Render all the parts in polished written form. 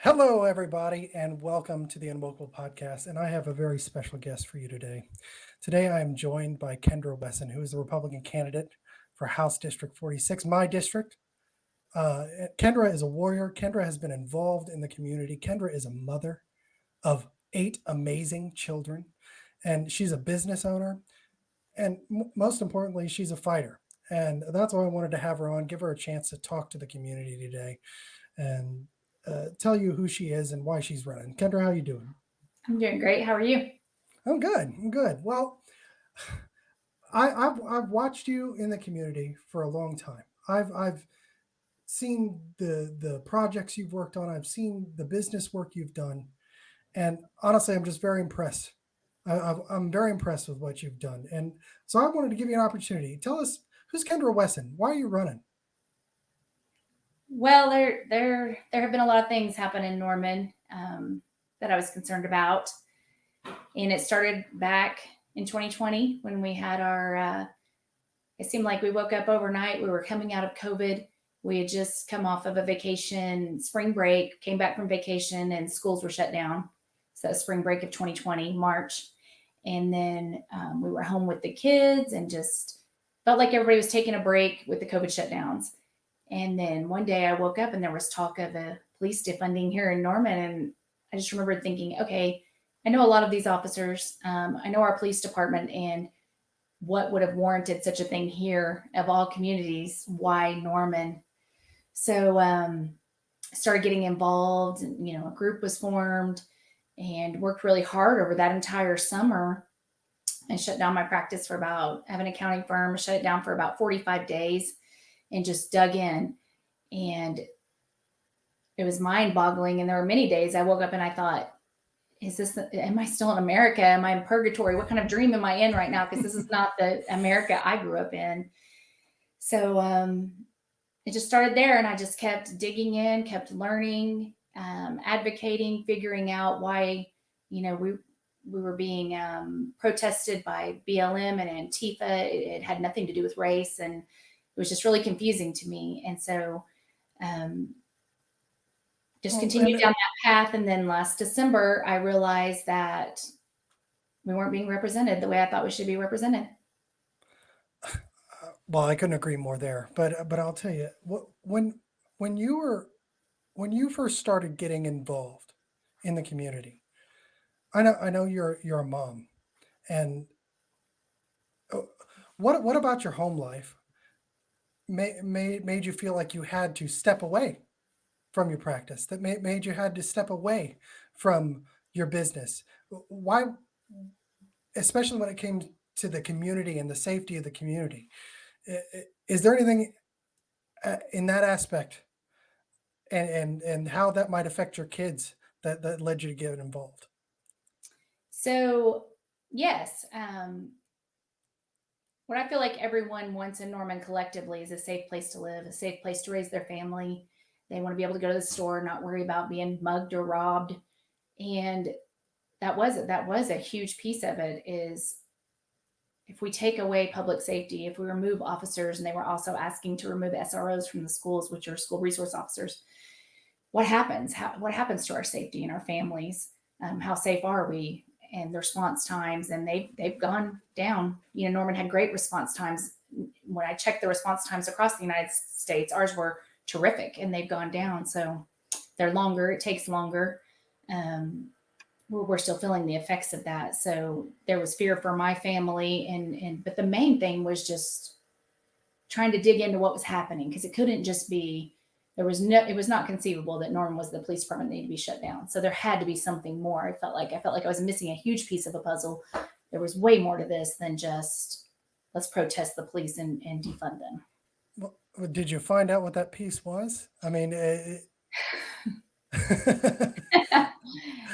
Hello, everybody, and welcome to the UnWokable podcast. And I have a very special guest for you today. Today, I am joined by Kendra Wesson, who is the Republican candidate for House District 46, my district. Uh, Kendra is a warrior. Kendra has been involved in the community. Kendra is a mother of 8 amazing children, and she's a business owner. And most importantly, she's a fighter. And that's why I wanted to have her on, give her a chance to talk to the community today and tell you who she is and why she's running. Kendra, how you doing? I'm doing great. How are you? I'm good. I'm good. Well, I've watched you in the community for a long time. I've seen the projects you've worked on. I've seen the business work you've done, and honestly, I'm just very impressed. I'm very impressed with what you've done, and so I wanted to give you an opportunity. Tell us who's Kendra Wesson. Why are you running? Well, there have been a lot of things happen in Norman that I was concerned about, and it started back in 2020 when we had our. It seemed like we woke up overnight. We were coming out of COVID. We had just come off of a vacation, spring break, came back from vacation, and schools were shut down. So that was spring break of 2020, March, and then we were home with the kids and just felt like everybody was taking a break with the COVID shutdowns. And then one day I woke up and there was talk of a police defunding here in Norman. And I just remembered thinking, okay, I know a lot of these officers. I know our police department and what would have warranted such a thing here of all communities. Why Norman? So started getting involved. And, a group was formed and worked really hard over that entire summer and shut down my practice for about, I have an accounting firm, shut it down for about 45 days and just dug in. And it was mind boggling. And there were many days I woke up and I thought, am I still in America? Am I in purgatory? What kind of dream am I in right now? Because this is not the America I grew up in. So it just started there. And I just kept digging in, kept learning, advocating, figuring out why, we were being protested by BLM and Antifa. It had nothing to do with race. And it was just really confusing to me. And so um, just Well, continued down that path. And then last December, I realized that we weren't being represented the way I thought we should be represented. well, I couldn't agree more there. But I'll tell you, when you were when you first started getting involved in the community, I know you're a mom, and uh, what about your home life made you feel like you had to step away from your practice? That made you had to step away from your business? Why, especially when it came to the community and the safety of the community? Is there anything in that aspect and how that might affect your kids that led you to get involved? So, yes, what I feel like everyone wants in Norman collectively is a safe place to live, a safe place to raise their family. They want to be able to go to the store, not worry about being mugged or robbed. And that was a huge piece of it is if we take away public safety, if we remove officers, and they were also asking to remove SROs from the schools, which are school resource officers, what happens? What happens to our safety and our families? How safe are we? And the response times, and they've gone down. Norman had great response times. When I checked the response times across the United States, ours were terrific, and they've gone down. So they're longer. It takes longer. Um, we're still feeling the effects of that. So there was fear for my family, and but the main thing was just trying to dig into what was happening because it couldn't just be it was not conceivable that Norman was the police department that needed to be shut down. So there had to be something more. I felt like I was missing a huge piece of a puzzle. There was way more to this than just let's protest the police and defund them. Well, did you find out what that piece was? I mean,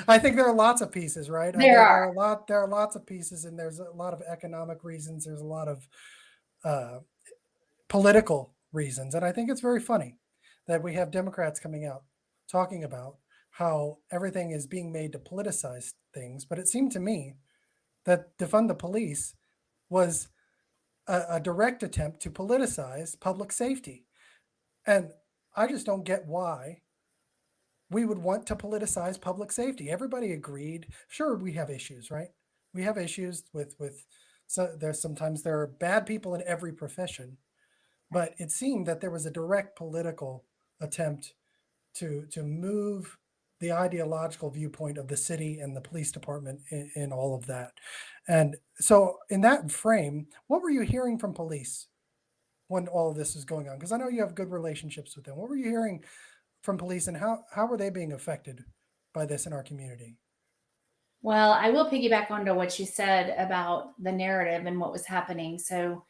I think there are lots of pieces, right? There are. There are lots of pieces, and there's a lot of economic reasons. There's a lot of uh, political reasons, and I think it's very funny that we have Democrats coming out talking about how everything is being made to politicize things. But it seemed to me that defund the police was a direct attempt to politicize public safety, and I just don't get why we would want to politicize public safety. Everybody agreed. Sure, we have issues, right? We have issues with so there's sometimes there are bad people in every profession, but it seemed that there was a direct political attempt to move the ideological viewpoint of the city and the police department in all of that. And so, in that frame, what were you hearing from police when all of this was going on? Because I know you have good relationships with them. What were you hearing from police, and how were they being affected by this in our community? Well, I will piggyback onto what you said about the narrative and what was happening. So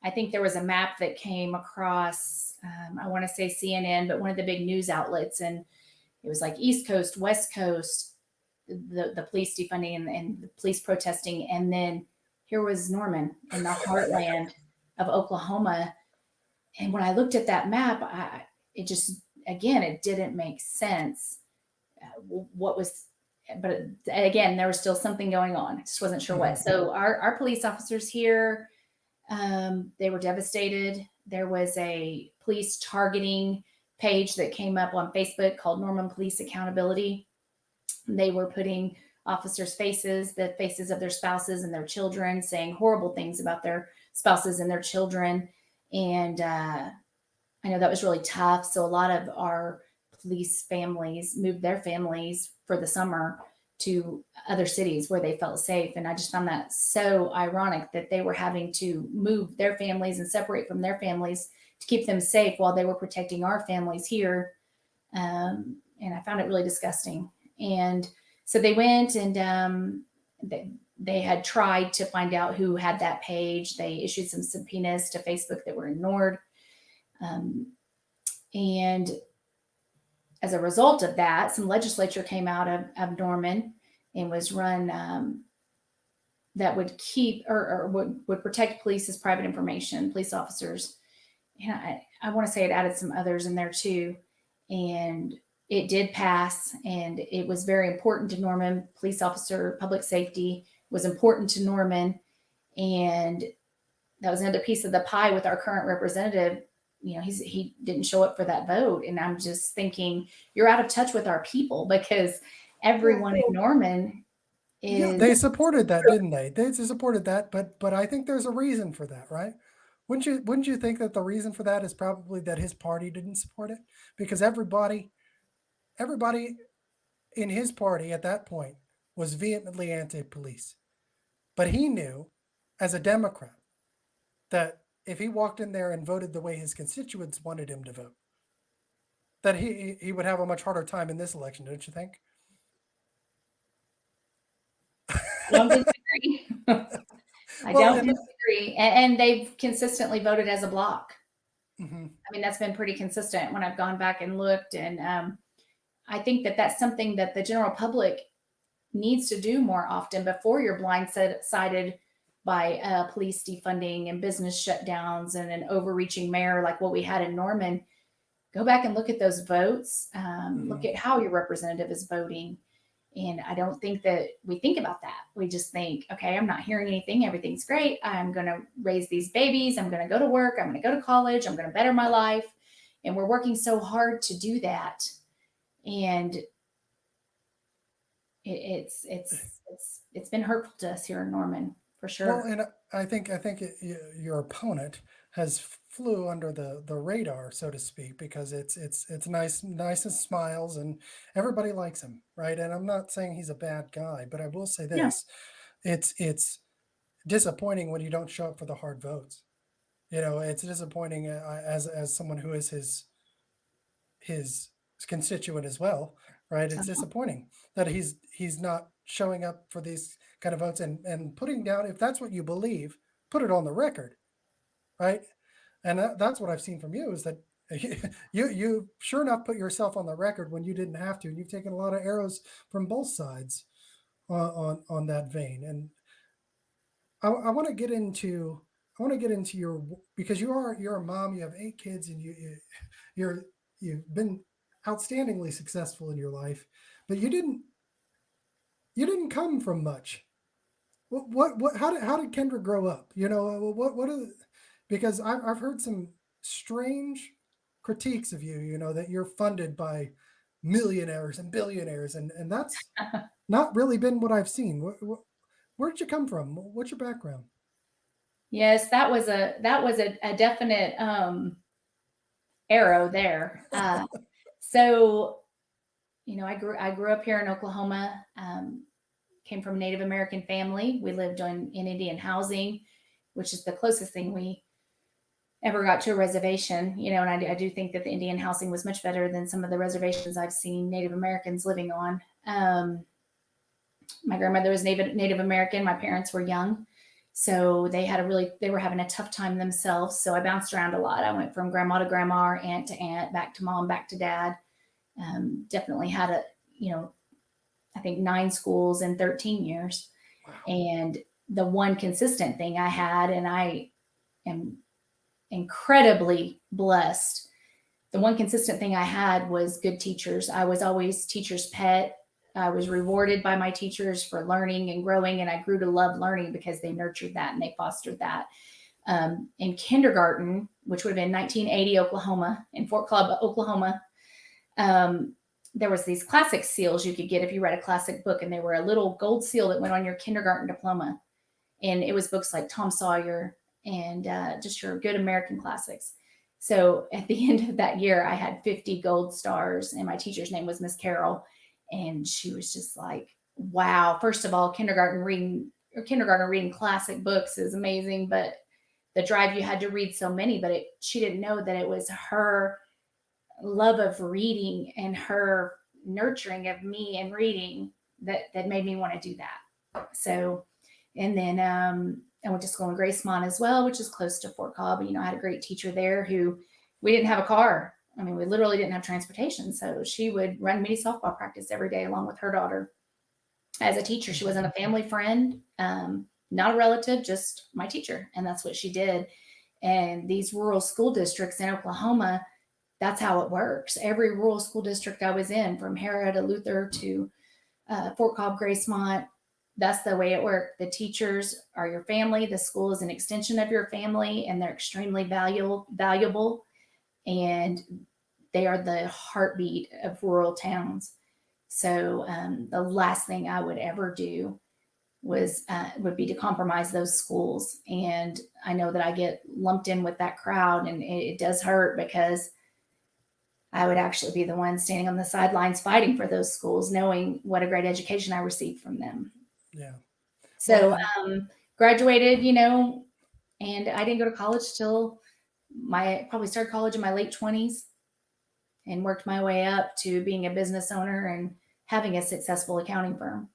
I think there was a map that came across, I want to say CNN, but one of the big news outlets. And it was like East Coast, West Coast, the police defunding and the police protesting. And then here was Norman in the heartland of Oklahoma. And when I looked at that map, it just, again, it didn't make sense. What was, but again, there was still something going on. I just wasn't sure what. Mhm. So our police officers here, they were devastated. There was a police targeting page that came up on Facebook called Norman Police Accountability. They were putting officers' faces, the faces of their spouses and their children, saying horrible things about their spouses and their children. And I know that was really tough. So a lot of our police families moved their families for the summer to other cities where they felt safe. And I just found that so ironic that they were having to move their families and separate from their families to keep them safe while they were protecting our families here. And I found it really disgusting. And so they went and they had tried to find out who had that page. They issued some subpoenas to Facebook that were ignored. Um, and as a result of that, some legislature came out of Norman and was run that would keep or would protect police's private information, police officers. And I want to say it added some others in there too. And it did pass, and it was very important to Norman. Police officer, public safety was important to Norman. And that was another piece of the pie with our current representative. You know, he didn't show up for that vote, and I'm just thinking you're out of touch with our people because Well, everyone in Norman yeah, is they supported that, didn't they? They supported that, but I think there's a reason for that, right? Wouldn't you think that the reason for that is probably that his party didn't support it? Because everybody in his party at that point was vehemently anti-police. But he knew, as a Democrat, that if he walked in there and voted the way his constituents wanted him to vote, that he would have a much harder time in this election, don't you think? don't disagree. I Well, don't and disagree, and they've consistently voted as a block. mhm, I mean, that's been pretty consistent when I've gone back and looked, and I think that that's something that the general public needs to do more often before you're blindsided by police defunding and business shutdowns and an overreaching mayor like what we had in Norman. Go back and look at those votes. Look mhm. at how your representative is voting. And I don't think that we think about that. We just think, okay, I'm not hearing anything. Everything's great. I'm going to raise these babies. I'm going to go to work. I'm going to go to college. I'm going to better my life. And we're working so hard to do that. And it's been hurtful to us here in Norman for Well, sure. and I think your opponent has flew under the radar, so to speak, because it's nice and smiles, and everybody likes him, right? And I'm not saying he's a bad guy, but I will say Yeah. this: it's disappointing when you don't show up for the hard votes. It's disappointing as someone who is his constituent as well, right? It's Uh-huh. disappointing that he's not showing up for these kind of votes and putting down, if that's what you believe, put it on the record, right? And that's what I've seen from you is that you sure enough put yourself on the record when you didn't have to, and you've taken a lot of arrows from both sides on that vein. And I want to get into your, because you're a mom, you have 8 kids, and you're you've been outstandingly successful in your life, but you didn't come from much. What how did Kendra grow up? What are because I've heard some strange critiques of you, that you're funded by millionaires and billionaires, and that's not really been what I've seen. Where did you come from? What's your background? Yes, that was a definite arrow there. So I grew up here in Oklahoma. Came from a Native American family. We lived in Indian housing, which is the closest thing we ever got to a reservation. And I do think that the Indian housing was much better than some of the reservations I've seen Native Americans living on. My grandmother was Native American. My parents were young. So they were having a tough time themselves. So I bounced around a lot. I went from grandma to grandma, aunt to aunt, back to mom, back to dad. Definitely had I think 9 schools in 13 years. Wow. And the one consistent thing I had, and I am incredibly blessed. The one consistent thing I had was good teachers. I was always teacher's pet. I was rewarded by my teachers for learning and growing, and I grew to love learning because they nurtured that and they fostered that. In kindergarten, which would have been 1980 Oklahoma, in Fort Club, Oklahoma, there was these classic seals you could get if you read a classic book, and they were a little gold seal that went on your kindergarten diploma. And it was books like Tom Sawyer and just your good American classics. So at the end of that year, I had 50 gold stars, and my teacher's name was Miss Carol. And she was just like, wow, first of all, kindergarten reading classic books is amazing, but the drive you had to read so many, but she didn't know that it was her love of reading and her nurturing of me and reading that made me want to do that. So, and then I went to school in Gracemont as well, which is close to Fort Cobb. I had a great teacher there who we didn't have a car. I mean, we literally didn't have transportation. So she would run mini softball practice every day along with her daughter. As a teacher, she wasn't a family friend, not a relative, just my teacher. And that's what she did. And these rural school districts in Oklahoma, that's how it works. Every rural school district I was in, from Hera to Luther to Fort Cobb, Gracemont, that's the way it worked. The teachers are your family. The school is an extension of your family, and they're extremely valuable. And they are the heartbeat of rural towns. So the last thing I would ever do would be to compromise those schools. And I know that I get lumped in with that crowd, and it does hurt because I would actually be the one standing on the sidelines fighting for those schools, knowing what a great education I received from them. Yeah. So graduated, and I didn't go to college till probably started college in my late 20s and worked my way up to being a business owner and having a successful accounting firm.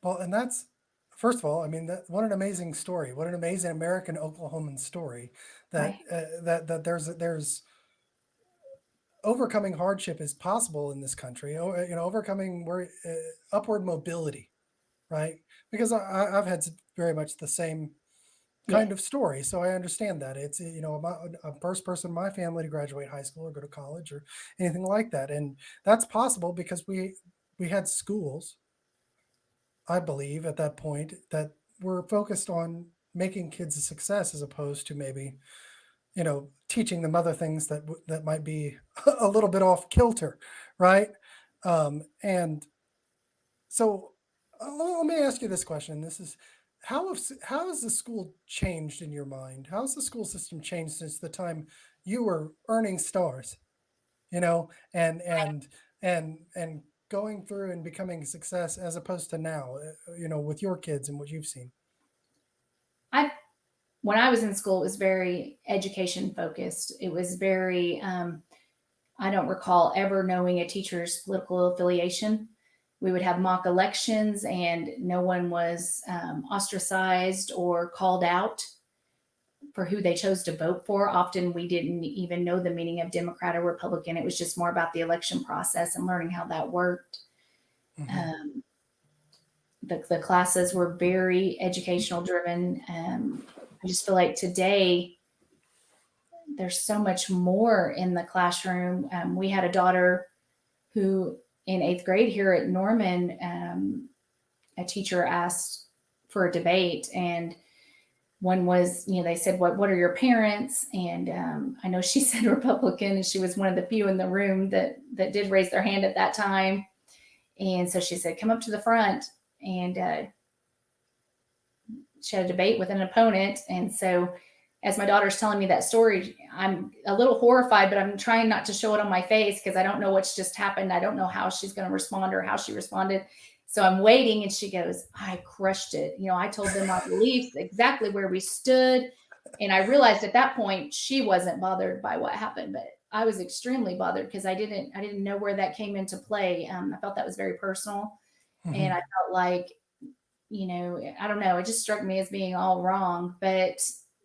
Well, and that's, first of all, I mean, what an amazing story! What an amazing American Oklahoman story! That Right. that there's overcoming hardship is possible in this country. Overcoming upward mobility, right? Because I've had very much the same kind Yes. of story, so I understand that it's a first person in my family to graduate high school or go to college or anything like that, and that's possible because we had schools, I believe, at that point that were focused on making kids a success as opposed to maybe teaching them other things that might be a little bit off kilter, right? And so let me ask you this question. This is how has the school changed in your mind? How's the school system changed since the time you were earning stars, and going through and becoming a success as opposed to now, with your kids and what you've seen? I When I was in school, it was very education focused. It was very I don't recall ever knowing a teacher's political affiliation. We would have mock elections, and no one was ostracized or called out for who they chose to vote for. Often we didn't even know the meaning of Democrat or Republican. It was just more about the election process and learning how that worked. Hmm. Um, the classes were very educational driven. I just feel like today there's so much more in the classroom. We had a daughter who, in 8th grade here at Norman, a teacher asked for a debate, and one was, they said, what are your parents? And I know she said Republican, and she was one of the few in the room that did raise their hand at that time. And so she said, come up to the front. And she had a debate with an opponent. And so as my daughter's telling me that story, I'm a little horrified, but I'm trying not to show it on my face because I don't know what's just happened. I don't know how she's going to respond or how she responded. So I'm waiting, and she goes, I crushed it. I told them our beliefs, exactly where we stood. And I realized at that point she wasn't bothered by what happened, but I was extremely bothered because I didn't know where that came into play. I felt that was very personal. And I felt like, I don't know, it just struck me as being all wrong, but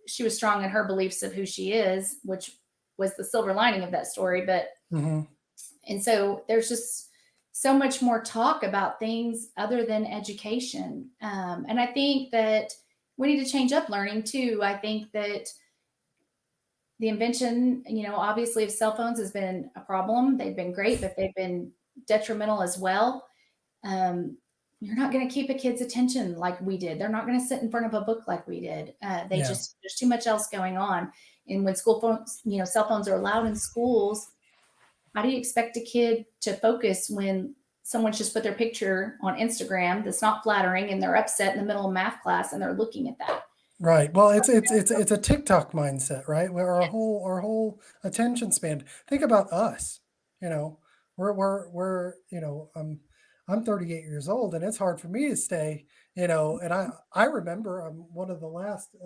she was strong in her beliefs of who she is, which was the silver lining of that story. But, and so there's just so much more talk about things other than education. And I think that we need to change up learning too. I think that the invention, obviously of cell phones has been a problem. They've been great, but they've been detrimental as well. You're not going to keep a kid's attention like we did. They're not going to sit in front of a book like we did. There's too much else going on. And when school phones, cell phones are allowed in schools, how do you expect a kid to focus when someone's just put their picture on Instagram that's not flattering, and they're upset in the middle of math class and they're looking at that? Right. Well, it's a TikTok mindset, right? Where our whole attention span. Think about us. You know, we're I'm 38 years old, and it's hard for me to stay. And I remember I'm one of the last.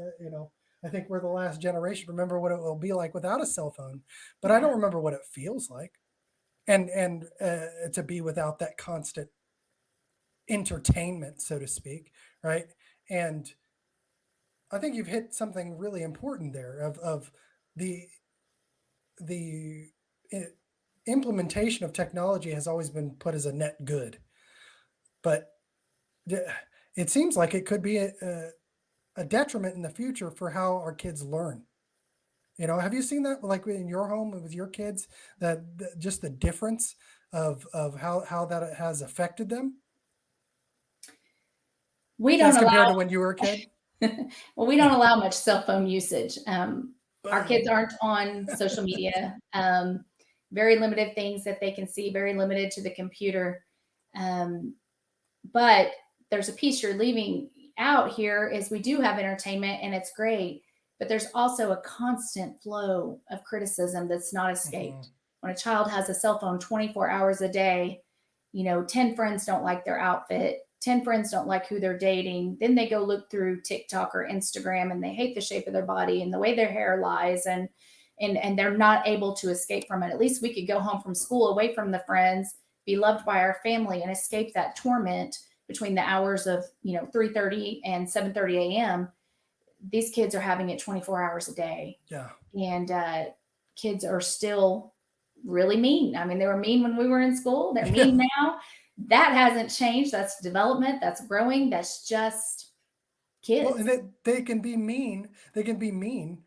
I think we're the last generation. Remember what it will be like without a cell phone, but I don't remember what it feels like, and to be without that constant entertainment, so to speak, right? And I think you've hit something really important there of the the i- implementation of technology has always been put as a net good, but the- it seems like it could be a detriment in the future for how our kids learn. Have you seen that like in your home with your kids that just the difference of how that has affected them We don't as compared to allow, when you were a kid? well, we don't allow much cell phone usage. Our kids Boom. aren't on social media. Very limited things that they can see, very limited to the computer. Um, but there's a piece you're leaving out here is we do have entertainment and it's great, but there's also a constant flow of criticism that's not escaped. Mhm. When a child has a cell phone 24 hours a day, 10 friends don't like their outfit, 10 friends don't like who they're dating. Then they go look through TikTok or Instagram and they hate the shape of their body and the way their hair lies, and they're not able to escape from it. At least we could go home from school away from the friends, be loved by our family, and escape that torment between the hours of 3:30 and 7:30 a.m. These kids are having it 24 hours a day, Yeah. and kids are still really mean. I mean, they were mean when we were in school. They're Yeah. mean now. That hasn't changed. That's development. That's growing. That's just Well, and kids. they can be mean. They can be mean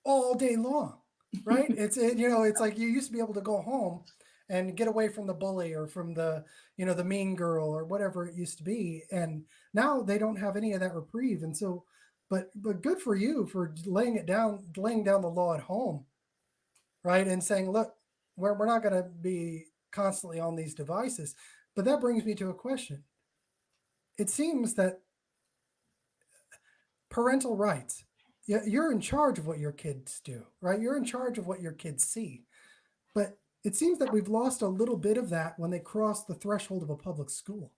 all day long, right? It's like you used to be able to go home and get away from the bully or from the mean girl or whatever it used to be, and now they don't have any of that reprieve. And so, but good for you for laying down the law at home, right? And saying, look, we're not going to be constantly on these devices. But that brings me to a question. It seems that parental rights. You're in charge of what your kids do, right? You're in charge of what your kids see. But it seems that we've lost a little bit of that when they cross the threshold of a public school.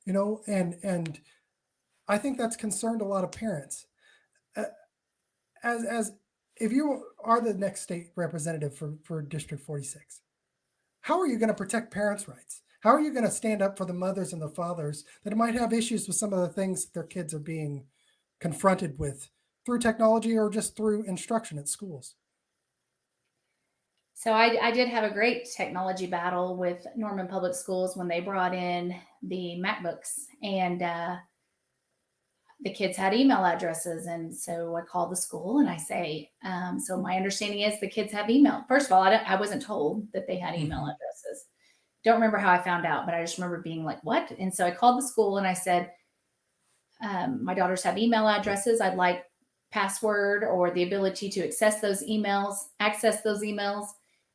And I think that's concerned a lot of parents. Uh, as if you are the next state representative for District 46, how are you going to protect parents' rights? How are you going to stand up for the mothers and the fathers that might have issues with some of the things that their kids are being confronted with through technology or just through instruction at schools? So I did have a great technology battle with Norman Public Schools when they brought in the MacBooks, and the kids had email addresses. And so I call the school and I say, so my understanding is the kids have email. First of all, I wasn't told that they had email Mhm. addresses. Don't remember how I found out, but I just remember being like, what? And so I called the school and I said, my daughters have email addresses. I'd like password or the ability to access those emails.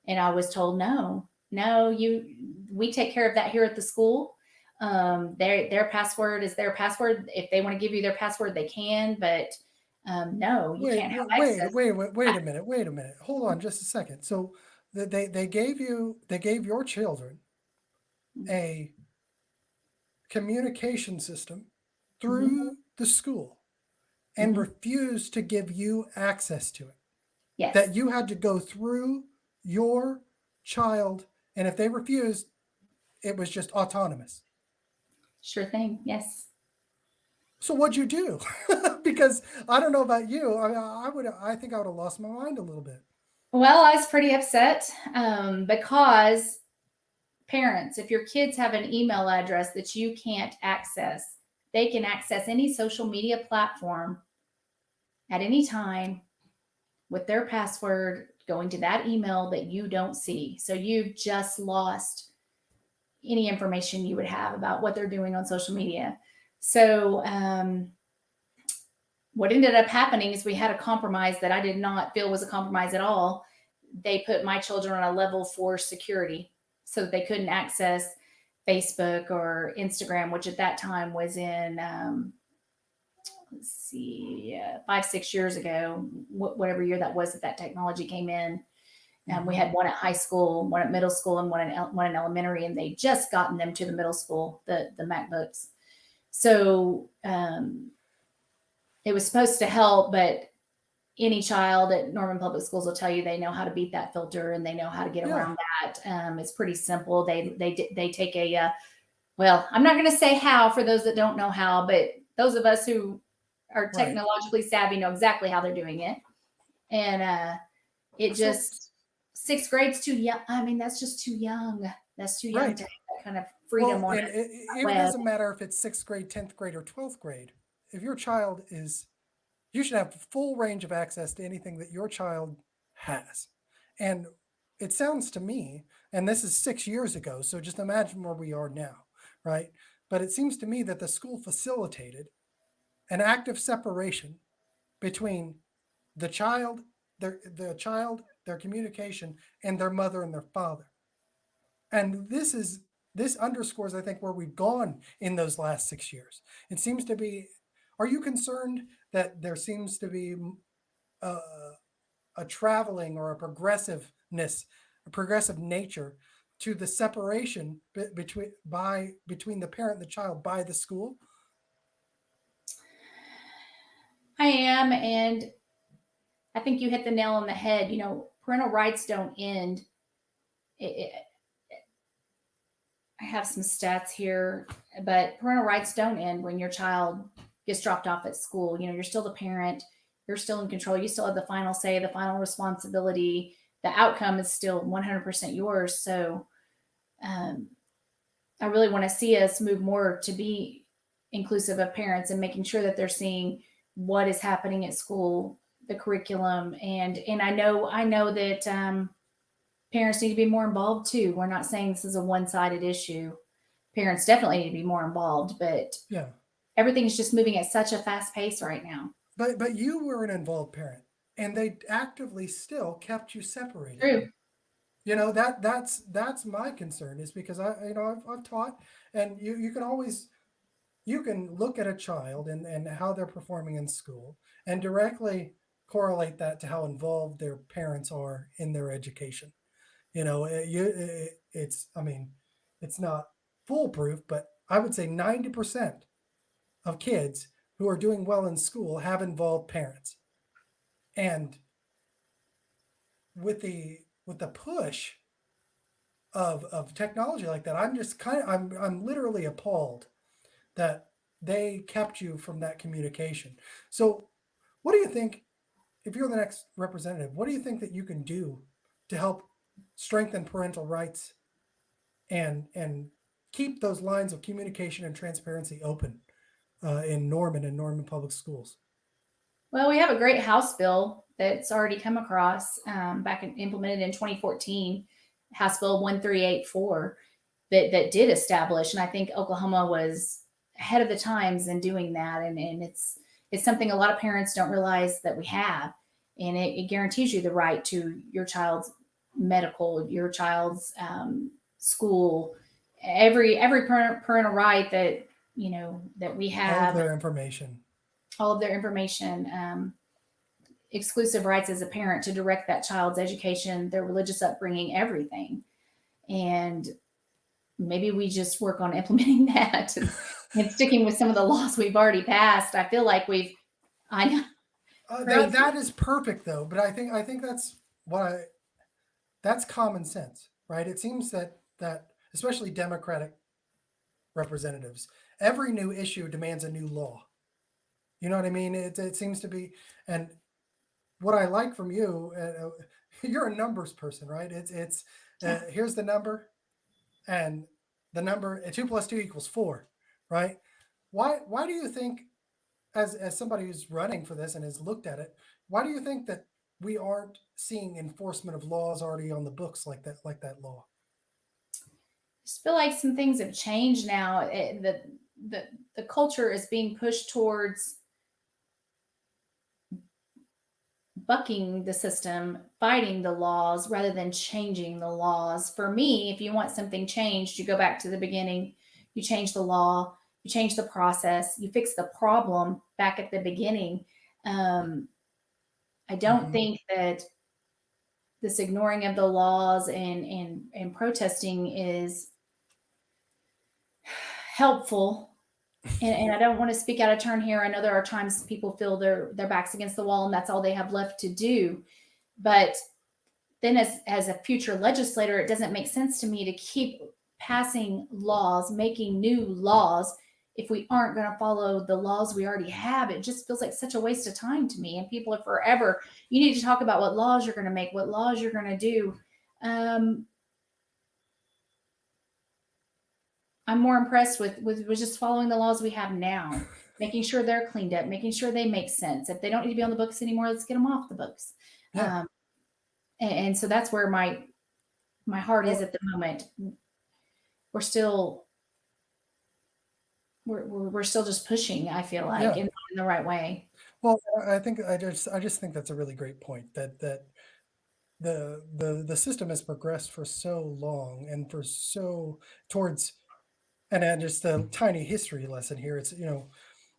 And I was told, no, we take care of that here at the school. Their password is their password. If they want to give you their password, they can, but no, you Wait, can't have wait, access. wait, wait, wait a minute. Wait a minute. Hold on just a second. So they gave your children a communication system Mhm. through the school and Mhm. refused to give you access to it. Yes, That you had to go through your child, and if they refused, it was just autonomous. sure thing. Yes. So what'd you do? Because I don't know about you. I think I would have lost my mind a little bit. Well, I was pretty upset because parents, if your kids have an email address that you can't access, they can access any social media platform at any time with their password going to that email that you don't see. So you've just lost any information you would have about what they're doing on social media. So, what ended up happening is we had a compromise that I did not feel was a compromise at all. They put my children on a level 4 security so that they couldn't access Facebook or Instagram, which at that time was in, let's see, 5, 6 years ago, whatever year that was that technology came in. And we had one at high school, one at middle school, and one in elementary, and they just gotten them to the middle school, the MacBooks. So it was supposed to help, but any child at Norman Public Schools will tell you they know how to beat that filter and they know how to get Yeah, around that. It's pretty simple. They take a well, I'm not going to say how for those that don't know how, but those of us who are right. technologically savvy know exactly how they're doing it. And it So just 6th grade's too young. I mean, that's just too young. That's too young to right. have that kind of Well, freedom on and a it web. doesn't matter if it's sixth grade, 10th grade, or 12th grade. If your child is, you should have full range of access to anything that your child has. And it sounds to me, and this is 6 years ago, so just imagine where we are now, right? But it seems to me that the school facilitated an active separation between the child, their communication, and their mother and their father. And this underscores, I think, where we've gone in those last 6 years. It seems to be. Are you concerned that there seems to be a, a traveling or a progressive nature to the separation between the parent and the child by the school? I am, and I think you hit the nail on the head. Parental rights don't end. It, I have some stats here, but parental rights don't end when your child gets dropped off at school. You're still the parent, you're still in control, you still have the final say, the final responsibility. The outcome is still 100% yours. So, um, I really want to see us move more to be inclusive of parents and making sure that they're seeing what is happening at school, the curriculum, and I know that parents need to be more involved too. We're not saying this is a one-sided issue. Parents definitely need to be more involved, but Yeah, everything's just moving at such a fast pace right now. but you were an involved parent, and they actively still kept you separated. True. That's my concern, is because I've taught, and you can look at a child and how they're performing in school and directly correlate that to how involved their parents are in their education. It's, I mean, it's not foolproof, but I would say 90% of kids who are doing well in school have involved parents. And with the push of technology like that, I'm literally appalled that they kept you from that communication. So what do you think, if you're the next representative, what do you think that you can do to help strengthen parental rights and keep those lines of communication and transparency open in Norman and Norman Public Schools? Well, we have a great House bill that's already come across implemented in 2014, House Bill 1384, that did establish, and I think Oklahoma was ahead of the times in doing that, and it's It's something a lot of parents don't realize that we have, and it guarantees you the right to your child's medical, your child's school, every parental right that that we All of have, their information. all of their information, exclusive rights as a parent to direct that child's education, their religious upbringing, everything. And maybe we just work on implementing that and sticking with some of the laws we've already passed. I feel like I know, crazy. That is perfect though, but I think that's common sense, right? It seems that especially Democratic representatives, every new issue demands a new law. You know what I mean? It seems to be, and what I like from you, you're a numbers person, right? It's Yeah. here's the number, and the number 2 plus 2 equals 4, right? Why do you think, as somebody who's running for this and has looked at it, why do you think that we aren't seeing enforcement of laws already on the books like that law? Just feel like some things have changed now. The culture is being pushed towards bucking the system, fighting the laws rather than changing the laws. For me, if you want something changed, you go back to the beginning, you change the law, you change the process, you fix the problem back at the beginning. Um, I don't Hmm. think that this ignoring of the laws and protesting is helpful. And I don't want to speak out of turn here. I know there are times people feel their backs against the wall and that's all they have left to do. But then as a future legislator, it doesn't make sense to me to keep passing laws, making new laws if we aren't going to follow the laws we already have. It just feels like such a waste of time to me. And people are forever, you need to talk about what laws you're going to make, what laws you're going to do. Um, I'm more impressed with just following the laws we have now, making sure they're cleaned up, making sure they make sense. If they don't need to be on the books anymore, let's get them off the books. Yeah. Um, and so that's where my heart is Well, at the moment. We're still we're still just pushing. I feel like, yeah. and not in the right way. Well, I just think that's a really great point, that the system has progressed for so long and for so towards, and then just a tiny history lesson here. It's,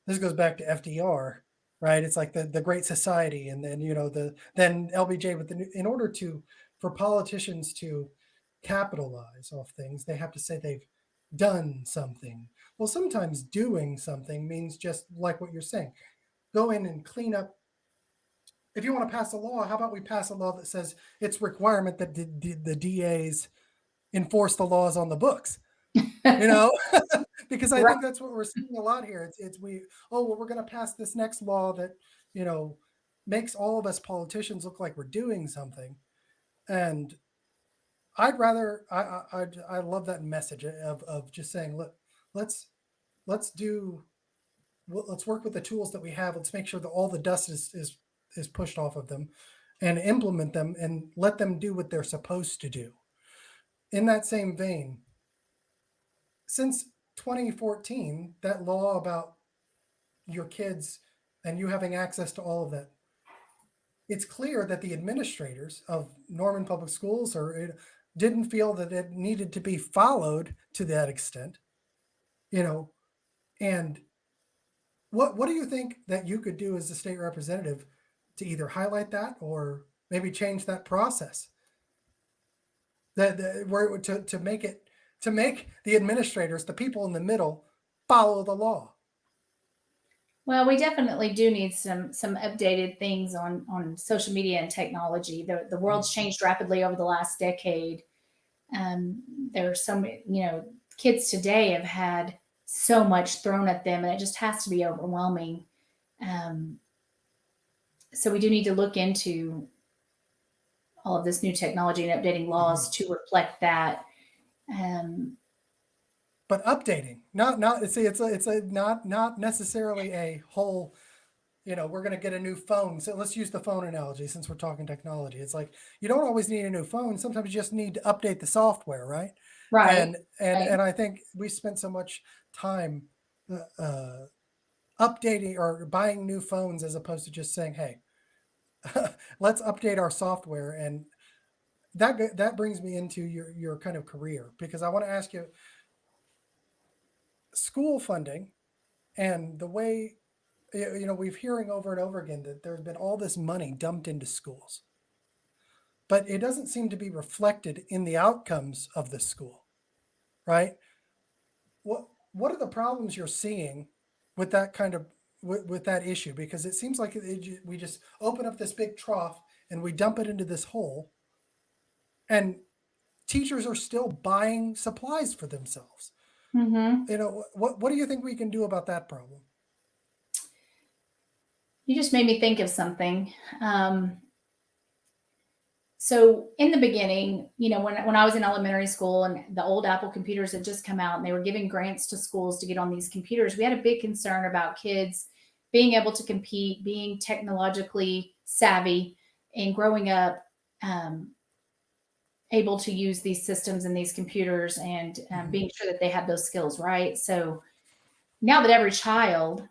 this goes back to FDR, right? It's like the Great Society, and then then LBJ. With in order for politicians to capitalize off things, they have to say they've done something. Well, sometimes doing something means just like what you're saying. Go in and clean up. If you want to pass a law, how about we pass a law that says it's requirement that the DAs enforce the laws on the books? You know, because I Right. think that's what we're seeing a lot here. It's we oh well, we're going to pass this next law that you know makes all of us politicians look like we're doing something, and I'd rather I love that message of just saying, look, let's let's do let's work with the tools that we have. Let's make sure that all the dust is pushed off of them, and implement them and let them do what they're supposed to do. In that same vein, since 2014, that law about your kids and you having access to all of that, it's clear that the administrators of Norman Public Schools didn't feel that it needed to be followed to that extent, you know. And what do you think that you could do as a state representative to either highlight that or maybe change that process, that where to make the administrators, the people in the middle, follow the law? Well, we definitely do need some updated things on social media and technology. The world's changed rapidly over the last decade. There are so many, kids today have had so much thrown at them, and it just has to be overwhelming. Um, so we do need to look into all of this new technology and updating laws Mhm. to reflect that. Um, But updating, not see, it's a not necessarily a whole. We're going to get a new phone. So let's use the phone analogy since we're talking technology. It's like you don't always need a new phone. Sometimes you just need to update the software, right? right, And and right. and I think we spent so much time uh, updating or buying new phones as opposed to just saying, "Hey, let's update our software." And that brings me into your kind of career, because I want to ask you, school funding and the way, we've hearing over and over again that there's been all this money dumped into schools, but it doesn't seem to be reflected in the outcomes of the school, right? What are the problems you're seeing with that kind of with that issue? Because it seems like we just open up this big trough and we dump it into this hole, and teachers are still buying supplies for themselves. Mm-hmm. What do you think we can do about that problem? You just made me think of something. So in the beginning, when I was in elementary school and the old Apple computers had just come out and they were giving grants to schools to get on these computers, we had a big concern about kids being able to compete, being technologically savvy, and growing up um, able to use these systems and these computers, and Hmm. being sure that they have those skills, right? So now that every child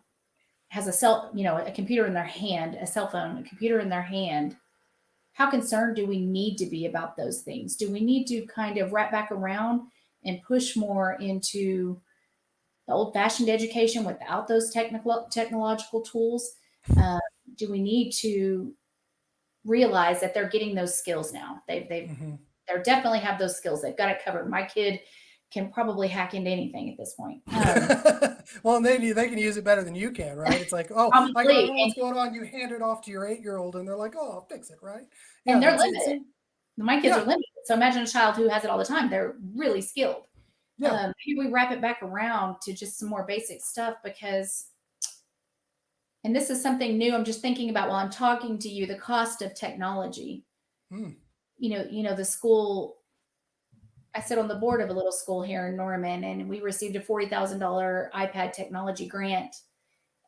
has a computer in their hand, a cell phone, a computer in their hand, how concerned do we need to be about those things? Do we need to kind of wrap back around and push more into the old fashioned education without those technological tools? Uh, do we need to realize that they're getting those skills now? Hmm. They definitely have those skills. They've got it covered. My kid can probably hack into anything at this point. Well, and they can use it better than you can, right? It's like, oh, I don't Probably, know what's going on. You hand it off to your 8-year-old, and they're like, oh, I'll fix it, right? and Yeah, they're it limited. seems, My kids are yeah, limited. So imagine a child who has it all the time. They're really skilled. yeah. Maybe we wrap it back around to just some more basic stuff, because, and this is something new I'm just thinking about while I'm talking to you, the cost of technology. Hmm. The school, I sit on the board of a little school here in Norman, and we received a $40,000 iPad technology grant.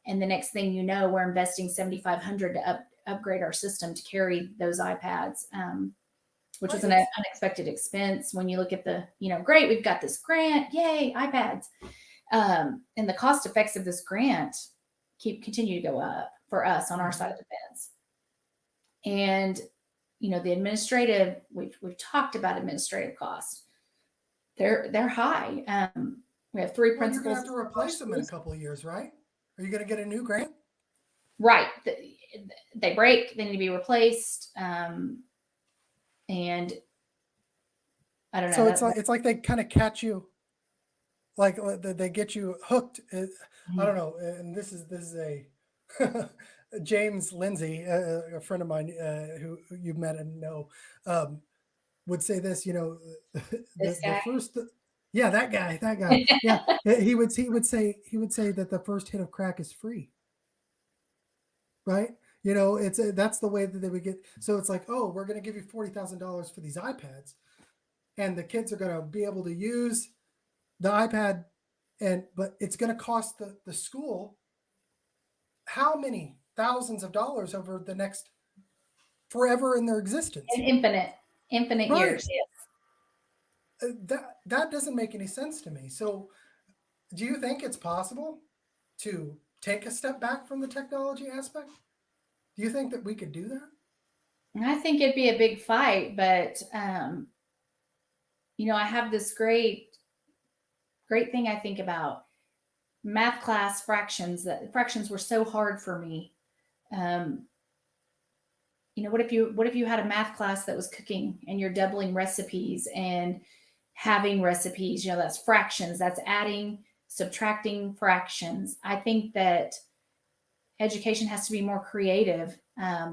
And the next thing you know, we're investing 7,500 to upgrade our system to carry those iPads, which was Right. an unexpected expense when you look at great, we've got this grant, yay, iPads. And the cost effects of this grant continue to go up for us on our Hmm. side of the fence. And the administrative, we've talked about administrative costs. They're high. We have three Well, you're gonna principals have to in our replace them in a schools. couple of years, right? Are you gonna get a new grant? Right. They break, they need to be replaced. And I don't know So that. it's like they kind of catch you, like they get you hooked. I don't know. And this is a James Lindsay, a friend of mine who you've met and know, um, would say this. This The guy. first, yeah, that guy, yeah, he would say that the first hit of crack is free, right? It's that's the way that they would get. So it's like, oh, we're going to give you $40,000 for these iPads, and the kids are going to be able to use the iPad, but it's going to cost the school how many thousands of dollars over the next forever in their existence, And infinite right? years. Yeah. That doesn't make any sense to me. So, do you think it's possible to take a step back from the technology aspect? Do you think that we could do that? And I think it'd be a big fight, but I have this great thing I think about math class fractions. That fractions were so hard for me. Um, what if you had a math class that was cooking and you're doubling recipes and having recipes? That's fractions. That's adding, subtracting fractions. I think that education has to be more creative,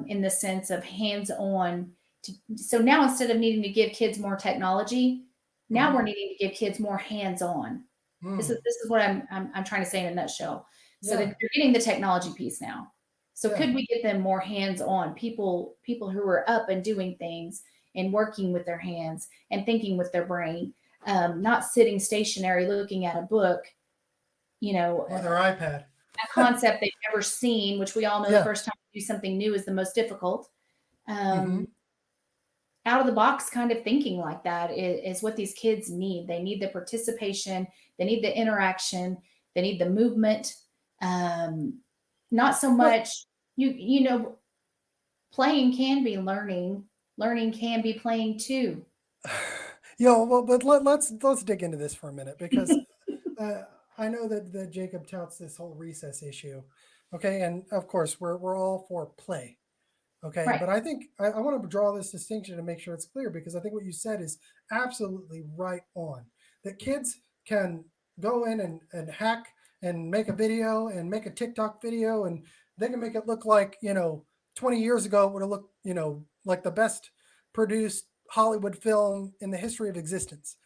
in the sense of hands-on. So now, instead of needing to give kids more technology, now we're Mm-hmm. needing to give kids more hands-on. This is Mm. this is what I'm trying to say in a nutshell. So Yeah, they're getting the technology piece now. So yeah. could we get them more hands-on people who are up and doing things and working with their hands and thinking with their brain, not sitting stationary looking at a book, you know, Or their iPad. a concept they've never seen, which we all know the Yeah. first time you do something new is the most difficult. Mm-hmm. Um, Out of the box kind of thinking like that is what these kids need. They need the participation, they need the interaction, they need the movement. Um, not so Well, much, you know, playing can be learning, learning can be playing too. well, but let's dig into this for a minute because uh, I know that Jacob touts this whole recess issue. Okay, and of course we're all for play. Okay, Right. but I think I want to draw this distinction to make sure it's clear because I think what you said is absolutely right on. That kids can go in and hack and make a video and make a TikTok video and they can make it look like, 20 years ago it would have looked, like the best produced Hollywood film in the history of existence.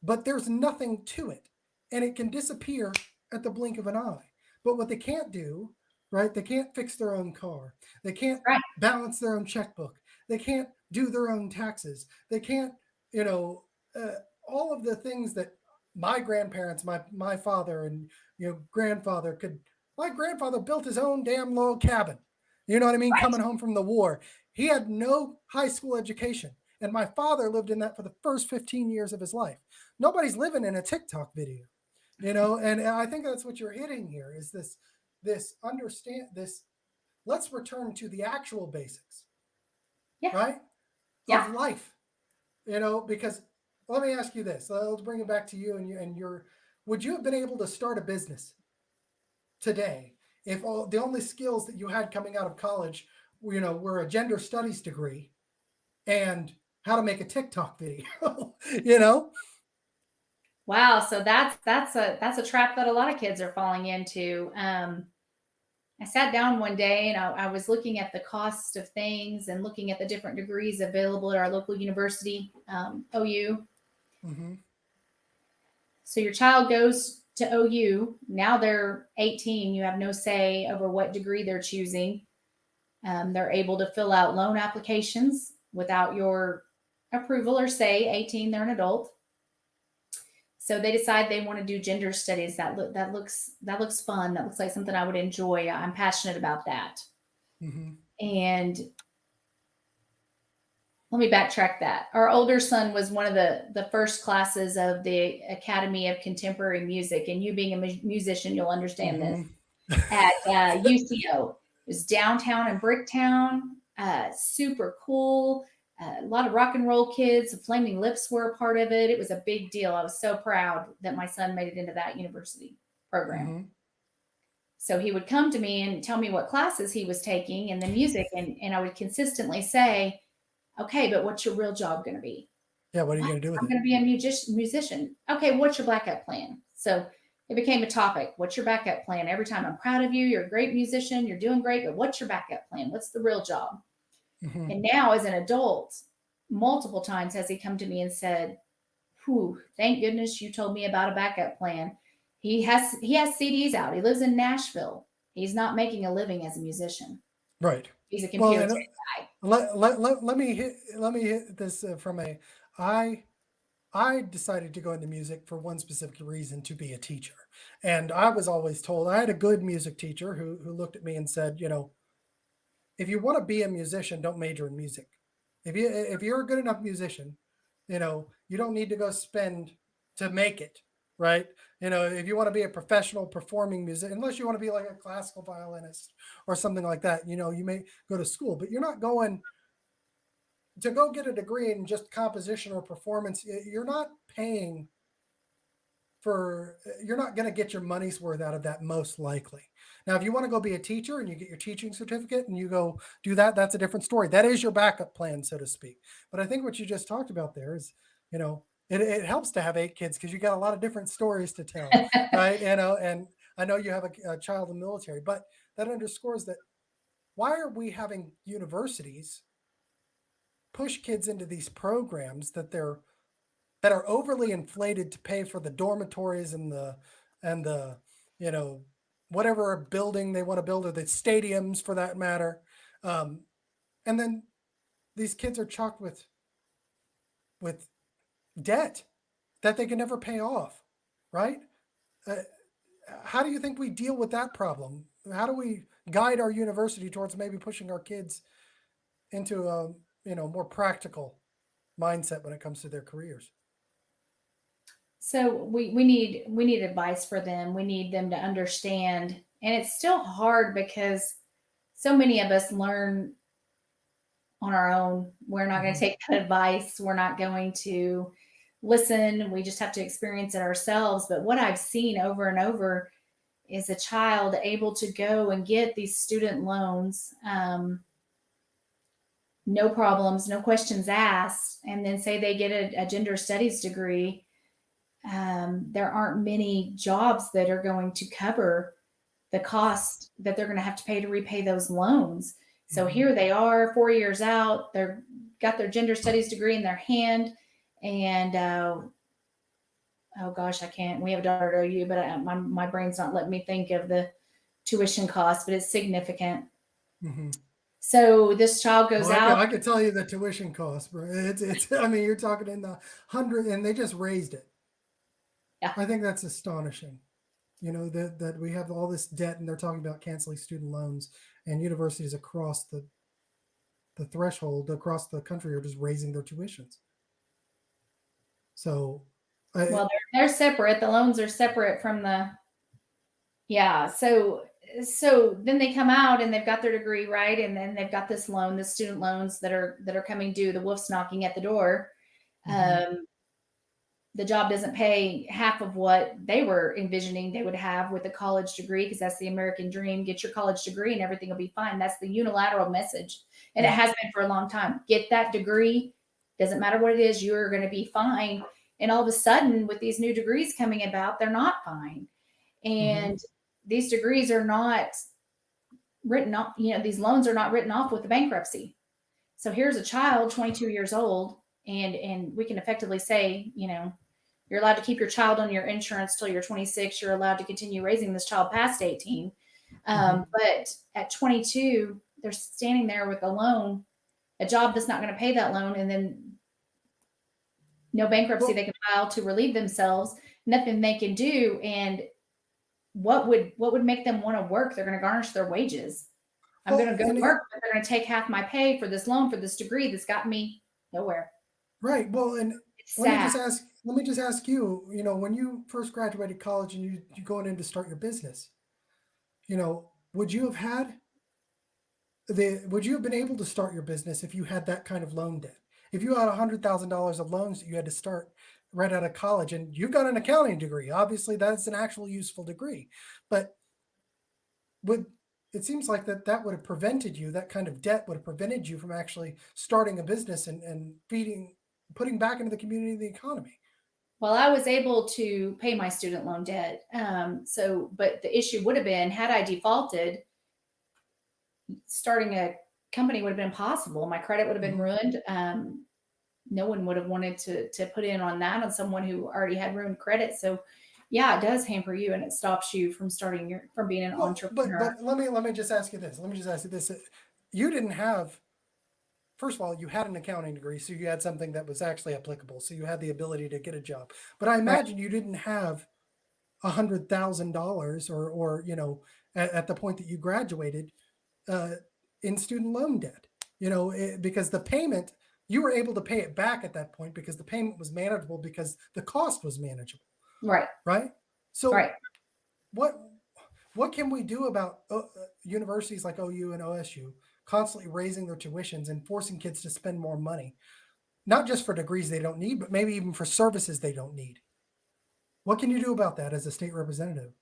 But there's nothing to it and it can disappear at the blink of an eye. But what they can't do, right? They can't fix their own car. They can't Right. balance their own checkbook. They can't do their own taxes. They can't, you know, all of the things that my grandparents, my father and grandfather could. My grandfather built his own damn log cabin. You know what I mean? Right. Coming home from the war, he had no high school education, and my father lived in that for the first 15 years of his life. Nobody's living in a TikTok video, and I think that's what you're hitting here is this understand this. Let's return to the actual basics, Yeah. right, Yeah. of life. Because let me ask you this. Let's bring it back to you and your. Would you have been able to start a business today if the only skills that you had coming out of college, were a gender studies degree and how to make a TikTok video? you know? Wow. So that's a trap that a lot of kids are falling into. I sat down one day and I was looking at the cost of things and looking at the different degrees available at our local university, OU. Mm-hmm. So your child goes to OU. Now they're 18. You have no say over what degree they're choosing. They're able to fill out loan applications without your approval or say. 18, they're an adult. So they decide they want to do gender studies. That looks fun. That looks like something I would enjoy. I'm passionate about that. Mm-hmm. And let me backtrack that. Our older son was one of the first classes of the Academy of Contemporary Music, and you being a musician, you'll understand this. Mm-hmm. At UCO, it was downtown in Bricktown. Super cool. A lot of rock and roll kids. The Flaming Lips were a part of it. It was a big deal. I was so proud that my son made it into that university program. Mm-hmm. So he would come to me and tell me what classes he was taking in the music, and I would consistently say, okay, but what's your real job going to be? Yeah, what are you What? going to do with I'm it? going to be a musician. Okay, what's your backup plan? So it became a topic. What's your backup plan? Every time, I'm proud of you. You're a great musician. You're doing great. But what's your backup plan? What's the real job? Mm-hmm. And now, as an adult, multiple times has he come to me and said, whew, thank goodness you told me about a backup plan. He has CDs out. He lives in Nashville. He's not making a living as a musician. Right. He's a Well, computer and tech guy. let me hit this from a I I decided to go into music for one specific reason, to be a teacher. And I was always told, I had a good music teacher who looked at me and said, if you want to be a musician, don't major in music. If you're a good enough musician, you don't need to go spend to make it, right? If you want to be a professional performing music, unless you want to be like a classical violinist or something like that, you may go to school, but you're not going to go get a degree in just composition or performance. You're not paying for you're not going to get your money's worth out of that, most likely. Now if you want to go be a teacher and you get your teaching certificate and you go do that, that's a different story. That is your backup plan, so to speak. But I think what you just talked about there is, it helps to have 8 kids because you got a lot of different stories to tell, right? And I know you have a child in the military, but that underscores that. Why are we having universities push kids into these programs that are overly inflated to pay for the dormitories and the you know whatever building they want to build, or the stadiums for that matter, um, and then these kids are chalked with debt that they can never pay off, right? uh, how do you think we deal with that problem? How do we guide our university towards maybe pushing our kids into a more practical mindset when it comes to their careers? So we need advice for them. We need them to understand. And it's still hard because so many of us learn on our own. We're not going to take that advice. We're not going to listen. We just have to experience it ourselves. But what I've seen over and over is a child able to go and get these student loans, no problems, no questions asked, and then say they get a gender studies degree. There aren't many jobs that are going to cover the cost that they're going to have to pay to repay those loans. So here they are, 4 years out. They're got their gender studies degree in their hand, and oh gosh, I can't. We have a daughter at OU, but my brain's not letting me think of the tuition cost, but it's significant. So this child goes out. I could tell you the tuition cost, bro. It's. I mean, you're talking in the hundred, and they just raised it. Yeah. I think that's astonishing. You know that we have all this debt, and they're talking about canceling student loans, and universities across the threshold across the country are just raising their tuitions. So, well, they're separate. The loans are separate from the. Yeah. So then they come out and they've got their degree, right, and then they've got this loan, the student loans that are coming due. The wolf's knocking at the door. The job doesn't pay half of what they were envisioning they would have with a college degree, because that's the American dream. Get your college degree and everything will be fine. That's the unilateral message. And it has been for a long time. Get that degree. Doesn't matter what it is, you're going to be fine. And all of a sudden, with these new degrees coming about, they're not fine. And these degrees are not written off. You know, these loans are not written off with the bankruptcy. So here's a child, 22 years old, and we can effectively say, you know, you're allowed to keep your child on your insurance till you're 26. You're allowed to continue raising this child past 18. But at 22, they're standing there with a loan, a job that's not going to pay that loan, and then no bankruptcy they can file to relieve themselves, nothing they can do. And what would make them want to work? They're going to garnish their wages. I'm going to go work, but they're going to take half my pay for this loan for this degree that's got me nowhere. Right. Well, and let me just ask you, you know, when you first graduated college and you going in to start your business, you know, would you have been able to start your business if you had that kind of loan debt? If you had $100,000 of loans that you had to start right out of college, and you've got an accounting degree, obviously that's an actual useful degree, but it seems like that would have prevented you, that kind of debt would have prevented you from actually starting a business and putting back into the community and the economy. Well, I was able to pay my student loan debt. But the issue would have been, had I defaulted, starting a company would have been impossible. My credit would have been ruined. No one would have wanted to put in on that on someone who already had ruined credit. So yeah, it does hamper you, and it stops you from from being an entrepreneur. But let me just ask you this. You didn't have, first of all, you had an accounting degree, so you had something that was actually applicable. So you had the ability to get a job. But I imagine you didn't have $100,000 or you know, at the point that you graduated in student loan debt. You know, because the payment, you were able to pay it back at that point because the payment was manageable because the cost was manageable. Right. Right. So what can we do about universities like OU and OSU constantly raising their tuitions and forcing kids to spend more money, not just for degrees they don't need, but maybe even for services they don't need? What can you do about that as a state representative?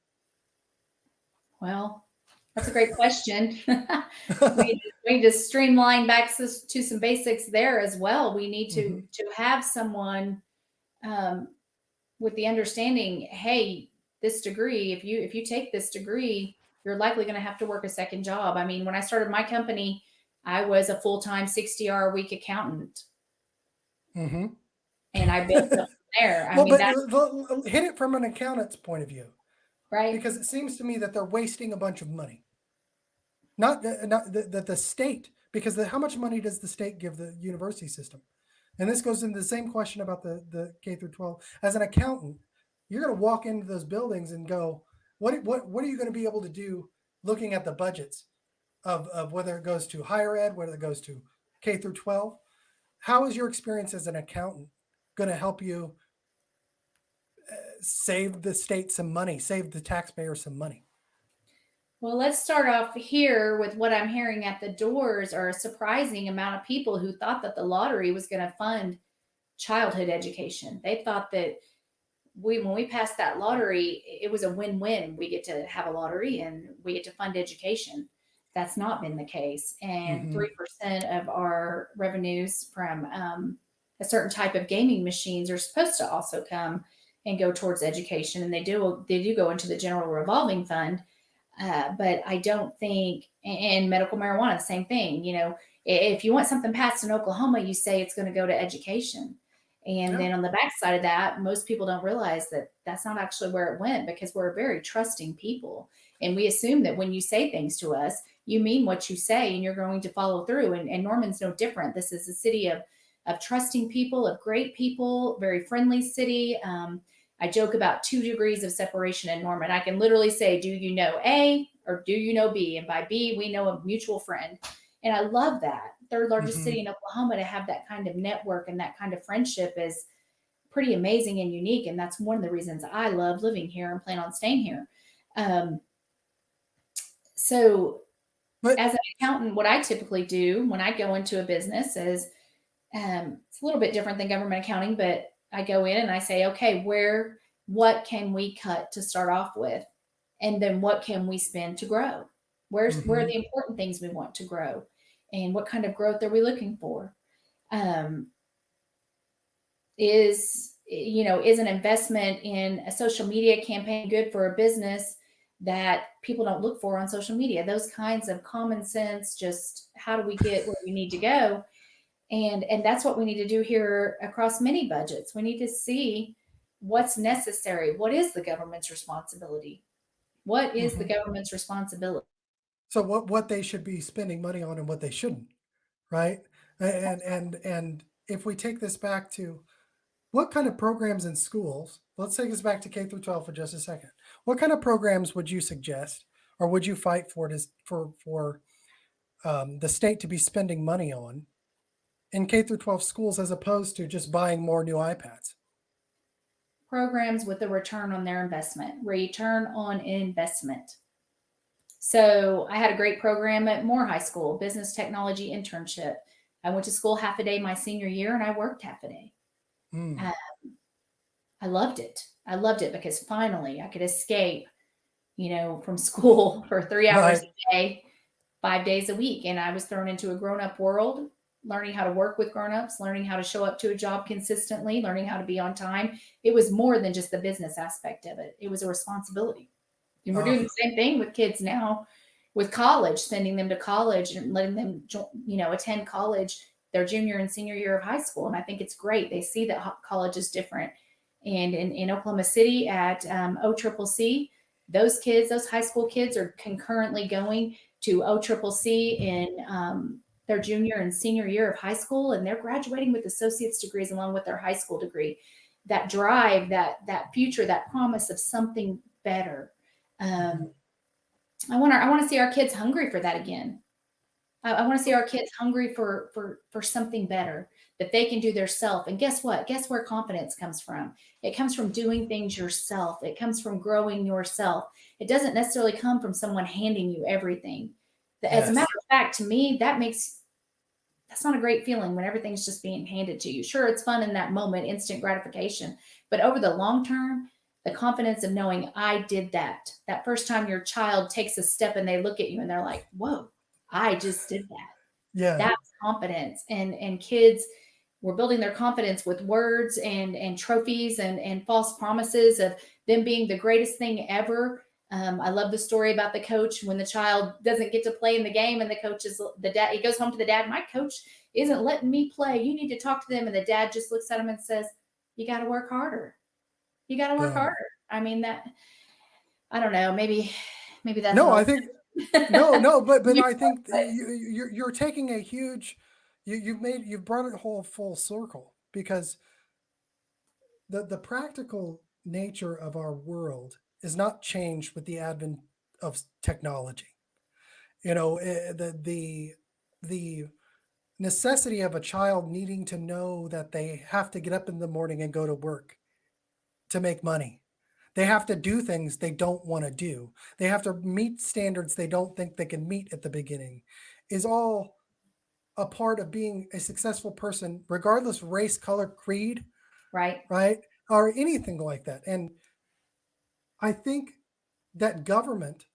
Well, that's a great question. we need to streamline back to some basics there as well. We need to have someone with the understanding, hey, this degree, if you take this degree, you're likely going to have to work a second job. I mean, when I started my company, I was a full-time 60-hour a week accountant. And I built up from there. Hit it from an accountant's point of view. Right. Because it seems to me that they're wasting a bunch of money. Not the state, because how much money does the state give the university system? And this goes into the same question about the K through 12. As an accountant, you're going to walk into those buildings and go, what are you going to be able to do looking at the budgets of whether it goes to higher ed, whether it goes to K through 12? How is your experience as an accountant going to help you save the state some money, save the taxpayer some money? Well, let's start off here with what I'm hearing at the doors are a surprising amount of people who thought that the lottery was going to fund childhood education. They thought that when we passed that lottery, it was a win-win. We get to have a lottery and we get to fund education. That's not been the case. And Hmm. 3% of our revenues from a certain type of gaming machines are supposed to also come and go towards education. And they do go into the general revolving fund. But I don't think, and medical marijuana, the same thing. If you want something passed in Oklahoma, you say it's going to go to education. And Yeah. then on the backside of that, most people don't realize that that's not actually where it went because we're a very trusting people. And we assume that when you say things to us, you mean what you say and you're going to follow through. And Norman's no different. This is a city of trusting people, of great people, very friendly city. I joke about 2 degrees of separation in Norman. I can literally say, do you know A or do you know B? And by B, we know a mutual friend. And I love that. Third largest Hmm. city in Oklahoma, to have that kind of network and that kind of friendship is pretty amazing and unique. And that's one of the reasons I love living here and plan on staying here. Um, so, But as an accountant, what I typically do when I go into a business is it's a little bit different than government accounting, but I go in and I say, okay, what can we cut to start off with? And then what can we spend to grow? Where are hmm the important things we want to grow? And what kind of growth are we looking for? Um, is an investment in a social media campaign good for a business that people don't look for on social media? Those kinds of common sense, just how do we get where we need to go? And that's what we need to do here across many budgets. We need to see what's necessary. What is the government's responsibility? What is the hmm government's responsibility? so what they should be spending money on and what they shouldn't, right? And if we take this back to what kind of programs in schools, let's take this back to K through 12 for just a second. What kind of programs would you suggest, or would you fight for the state to be spending money on in K through 12 schools as opposed to just buying more new iPads? Programs with a return on their investment, return on investment. So I had a great program at Moore High School, business technology internship. I went to school half a day my senior year and I worked half a day. Mm, Uh, I loved it. I loved it because finally I could escape, from school for 3 hours right. a day, 5 days a week. And I was thrown into a grown up world, learning how to work with grown ups, learning how to show up to a job consistently, learning how to be on time. It was more than just the business aspect of it, it was a responsibility. And we're doing Uh, the same thing with kids now with college, sending them to college and letting them, attend college their junior and senior year of high school. And I think it's great. They see that college is different. And in Oklahoma City at OCCC, those kids, those high school kids, are concurrently going to OCCC in their junior and senior year of high school, and they're graduating with associate's degrees along with their high school degree. That drive, that future, that promise of something better. mhm. Um, I want to see our kids hungry for that again. I want to see our kids hungry for something better that they can do their self. And guess what? Guess where confidence comes from? It comes from doing things yourself. It comes from growing yourself. It doesn't necessarily come from someone handing you everything. As a matter Yes. of fact, to me, that's not a great feeling when everything's just being handed to you. Sure, it's fun in that moment, instant gratification, but over the long term, the confidence of knowing I did that first time your child takes a step and they look at you and they're like, whoa, I just did that. Yeah. That's confidence. And kids were building their confidence with words and trophies and false promises of them being the greatest thing ever. I love the story about the coach when the child doesn't get to play in the game and the dad, he goes home to the dad, my coach isn't letting me play. You need to talk to them. And the dad just looks at him and says, you got to work harder. You got to work Boom. harder. I mean, I don't know, maybe that's No, an I old think no, but you I think but you're taking a huge you've brought it whole full circle because the practical nature of our world is not changed with the advent of technology. The necessity of a child needing to know that they have to get up in the morning and go to work to make money. They have to do things they don't want to do. They have to meet standards they don't think they can meet at the beginning, is all a part of being a successful person, regardless of race, color, creed, Right. right? Or anything like that. And I think that government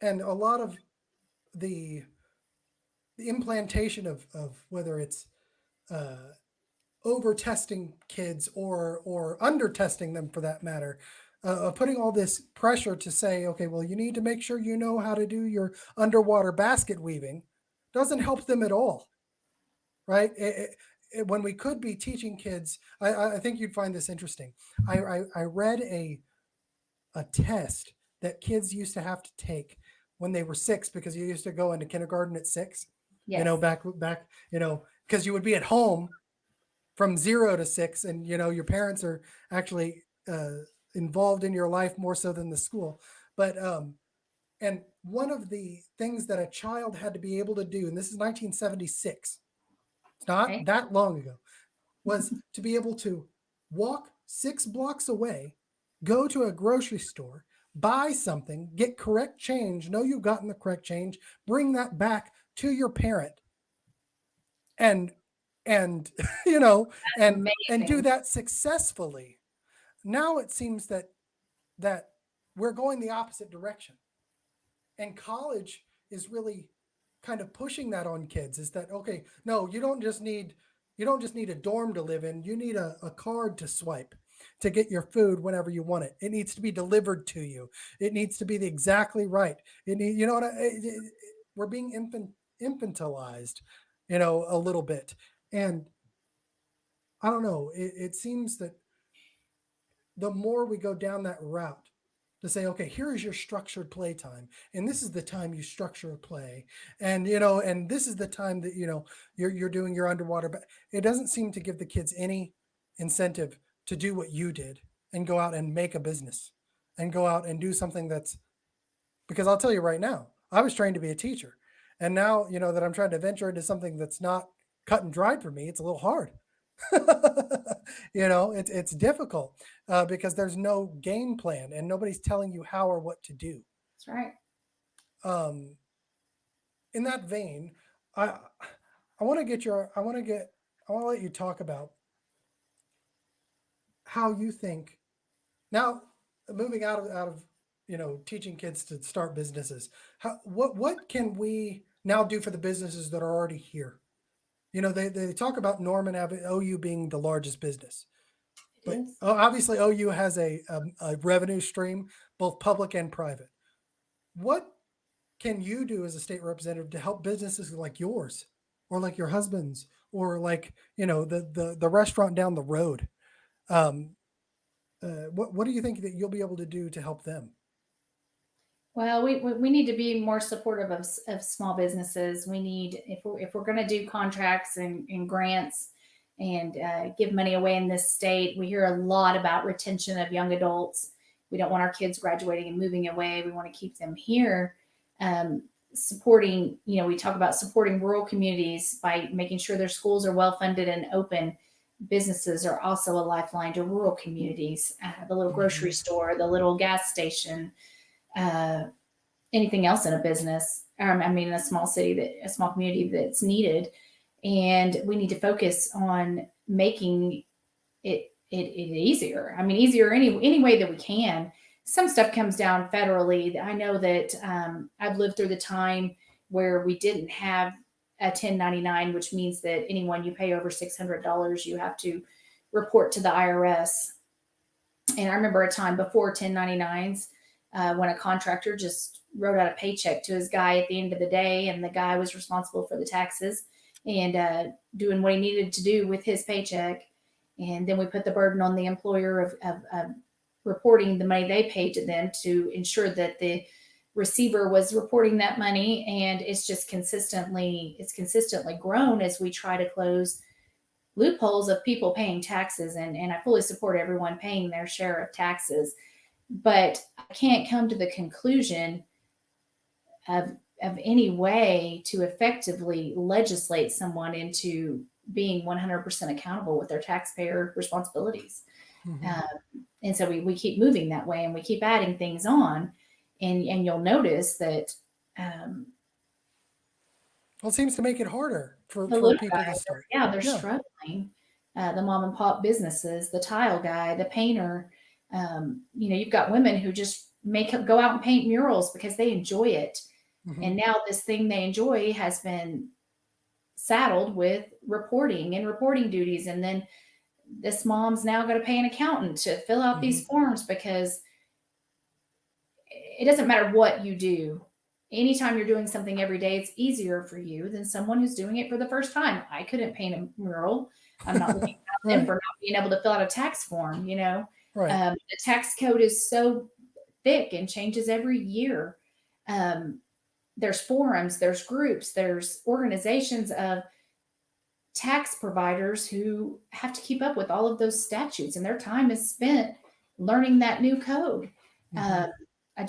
and a lot of the the implantation of whether it's uh, over testing kids or under testing them for that matter, putting all this pressure to say, okay, well, you need to make sure you know how to do your underwater basket weaving, doesn't help them at all, right? When we could be teaching kids, I think you'd find this interesting. I read a test that kids used to have to take when they were 6 because you used to go into kindergarten at 6, Yes. back, because you would be at home from 0 to 6, and your parents are actually involved in your life more so than the school. But and one of the things that a child had to be able to do, and this is 1976, it's not Okay. that long ago, was to be able to walk 6 blocks away, go to a grocery store, buy something, get correct change, know you've gotten the correct change, bring that back to your parent, and and you know and do Amazing. that successfully. Now it seems that we're going the opposite direction, and college is really kind of pushing that on kids, is that okay, no, you don't just need a dorm to live in, you need a card to swipe to get your food whenever you want it. It needs to be delivered to you. It needs to be the exactly right. You know what we're being infantilized, a little bit. And I don't know, it seems that the more we go down that route to say, okay, here is your structured play time, and this is the time you structure a play, and this is the time that you're doing your underwater. But it doesn't seem to give the kids any incentive to do what you did and go out and make a business and go out and do something that's, because I'll tell you right now, I was trained to be a teacher, and now that I'm trying to venture into something that's not cut and dried for me, it's a little hard. It's difficult because there's no game plan and nobody's telling you how or what to do. That's right. Um, in that vein, I I want to get your I want to let you talk about how you think now, moving out of teaching kids to start businesses. What can we now do for the businesses that are already here? They talk about Norman OU being the largest business. It But is. obviously, OU has a revenue stream, both public and private. What can you do as a state representative to help businesses like yours, or like your husband's, or like the restaurant down the road? Um, what do you think that you'll be able to do to help them? Well, we need to be more supportive of small businesses. We need, if we're going to do contracts and grants and give money away in this state, we hear a lot about retention of young adults. We don't want our kids graduating and moving away. We want to keep them here. Um, Supporting, we talk about supporting rural communities by making sure their schools are well funded and open. Businesses are also a lifeline to rural communities. The little grocery Hmm. store, the little gas station, uh, anything else in a business. I mean, in a small city, a small community that's needed, and we need to focus on making it easier. I mean, easier any way that we can. Some stuff comes down federally. I know that I've lived through the time where we didn't have a 1099, which means that anyone you pay over $600, you have to report to the IRS. And I remember a time before 1099s when a contractor just wrote out a paycheck to his guy at the end of the day, and the guy was responsible for the taxes and doing what he needed to do with his paycheck. And then we put the burden on the employer of reporting the money they paid to them to ensure that the receiver was reporting that money. And it's consistently grown as we try to close loopholes of people paying taxes. And I fully support everyone paying their share of taxes, but I can't come to the conclusion of any way to effectively legislate someone into being 100% accountable with their taxpayer responsibilities. Hmm. Uh, And so we keep moving that way, and we keep adding things on, and you'll notice that um, Well, it seems to make it harder the for little people to guys, start. they're Yeah. struggling. The mom and pop businesses, the tile guy, the painter. You've got women who just go out and paint murals because they enjoy it. Hmm. And now this thing they enjoy has been saddled with reporting and reporting duties. And then this mom's now got to pay an accountant to fill out Hmm. these forms, because it doesn't matter what you do. Anytime you're doing something every day, it's easier for you than someone who's doing it for the first time. I couldn't paint a mural. I'm not looking at them Right. for not being able to fill out a tax form. Right. The tax code is so thick and changes every year. Um, there's forums, there's groups, there's organizations of tax providers who have to keep up with all of those statutes, and their time is spent learning that new code. Hmm. Um, I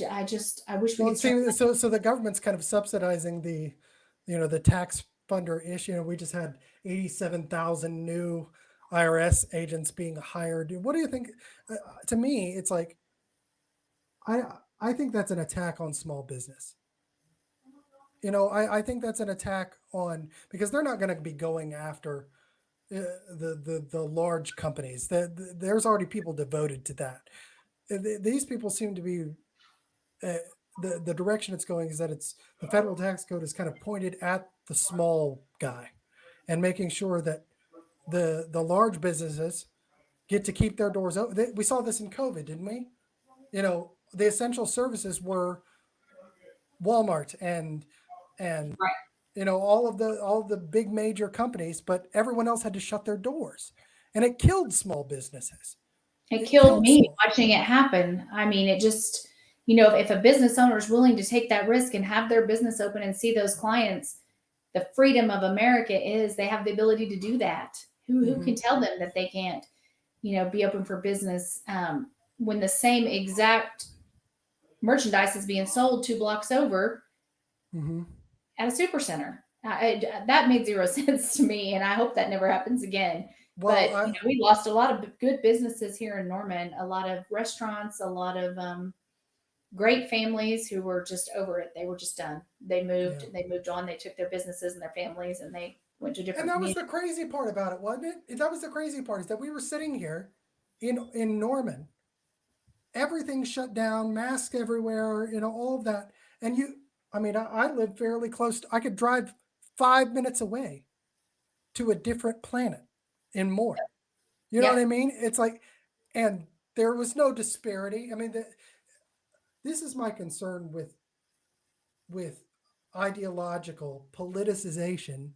wish we Well, could it turn. seems so the government's kind of subsidizing the tax funder issue. We just had 87,000 new IRS agents being hired. What do you think? To me, it's like I I think that's an attack on small business. I think that's an attack on, because they're not going to be going after the large companies. There's already people devoted to that. These people seem to be uh, the direction it's going is that it's the federal tax code is kind of pointed at the small guy and making sure that the large businesses get to keep their doors open. We saw this in COVID, didn't we? The essential services were Walmart and Right. all of the big major companies, but everyone else had to shut their doors, and it killed small businesses. It It killed killed me small. watching it happen. I mean, it just, if a business owner is willing to take that risk and have their business open and see those clients, the freedom of America is they have the ability to do that. Who Hmm. can tell them that they can't, be open for business, when the same exact merchandise is being sold 2 blocks over Hmm. at a super center? That made zero sense to me, and I hope that never happens again. Well, But we lost a lot of good businesses here in Norman, a lot of restaurants, a lot of great families who were just over it. They were just done. They yeah. moved. They moved on. They took their businesses and their families, and they went to And different that was communities. the crazy part about it, wasn't it? That was the crazy part, is that we were sitting here in Norman, everything shut down, masks everywhere, all of that. And I mean, I live fairly close. I could drive 5 minutes away to a different planet in more. You know what Yep. I mean? It's like, and there was no disparity. I mean, this is my concern with ideological politicization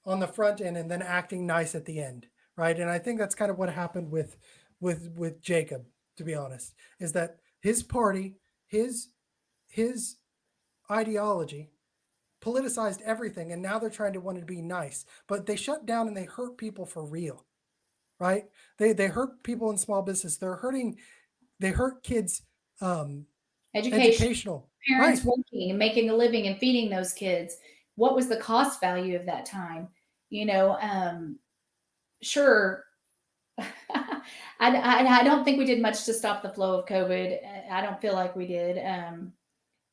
on the front end and then acting nice at the end, right? And I think that's kind of what happened with Jacob, to be honest, is that his party, his his ideology politicized everything, and now they're trying to want to be nice, but they shut down and they hurt people for real, right? They hurt people in small business. They hurt kids, um Education, educational, parents right? working and making a living and feeding those kids. What was the cost value of that time? You know, sure. I don't think we did much to stop the flow of COVID. I don't feel like we did. And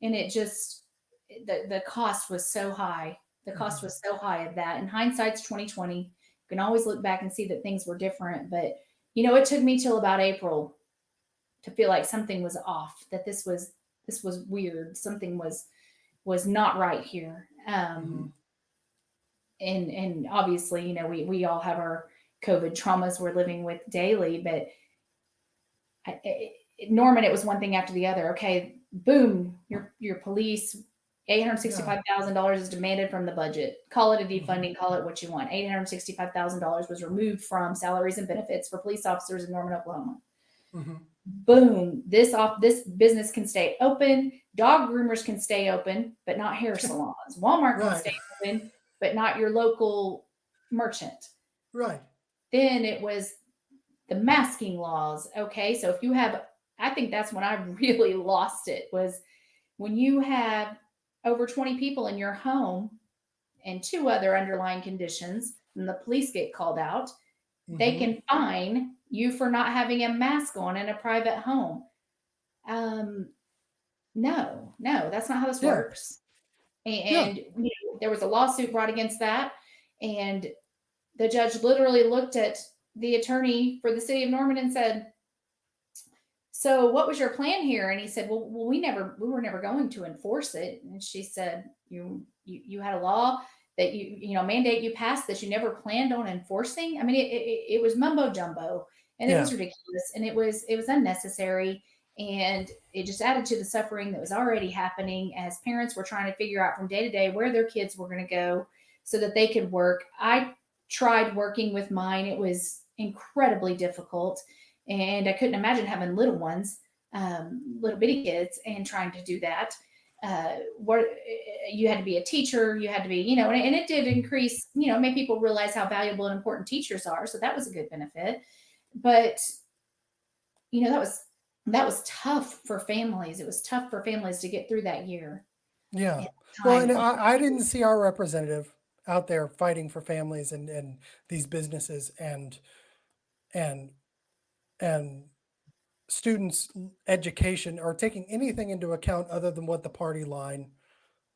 it just, the cost was so high. The cost Mhm. was so high of that. And hindsight's 2020. You can always look back and see that things were different. But it took me till about April to feel like something was off. That this was weird. Something was not right here. Mhm. And obviously, we all have our COVID traumas we're living with daily. But Norman, it was one thing after the other. Okay, boom, your police, Yeah. $865,000 is demanded from the budget. Call it a Mhm. defunding, call it what you want. $865,000 was removed from salaries and benefits for police officers in Norman, Oklahoma. Mhm. Boom, this business can stay open. Dog groomers can stay open, but not hair salons. Walmart can Right. stay open, but not your local merchant. Right. Then it was the masking laws. Okay, so if you have, I think that's when I really lost it, was when you have over 20 people in your home and two other underlying conditions, and the police get called out, they Mhm. can fine you for not having a mask on in a private home. Um, no, that's not how this Yeah. works. Yeah. And there was a lawsuit brought against that, and the judge literally looked at the attorney for the city of Norman and said, "So what was your plan here?" And he said, "Well, we were never going to enforce it." And she said, "You had a law that mandate you passed that you never planned on enforcing." I mean, it was mumbo jumbo, and it Yeah. was ridiculous, and it was unnecessary, and it just added to the suffering that was already happening as parents were trying to figure out from day to day where their kids were going to go so that they could work. I tried working with mine; it was incredibly difficult, and I couldn't imagine having little ones, little bitty kids, and trying to do that. What you had to be a teacher, you had to be, and it did increase, make people realize how valuable and important teachers are. So that was a good benefit. But that was tough for families. It was tough for families to get through that year Yeah. and Well, time. and I didn't see our representative out there fighting for families and these businesses and and students' education or taking anything into account other than what the party line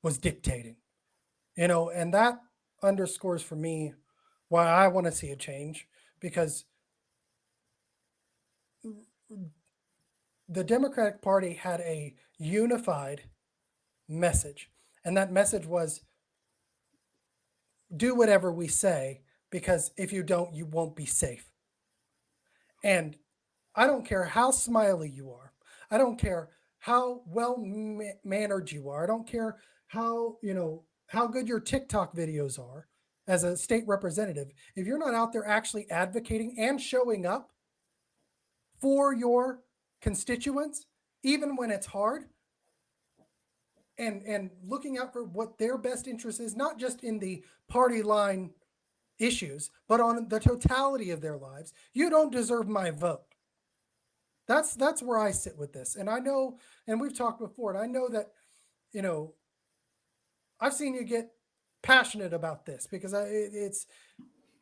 was dictating. And that underscores for me why I want to see a change because the Democratic Party had a unified message. And that message was do whatever we say because if you don't, you won't be safe. And I don't care how smiley you are. I don't care how well mannered you are. I don't care how good your TikTok videos are as a state representative. If you're not out there actually advocating and showing up for your constituents, even when it's hard, and looking out for what their best interest is, not just in the party line issues, but on the totality of their lives, you don't deserve my vote. That's where I sit with this. And I know, and we've talked before, and I know that, you know, I've seen you get passionate about this because it's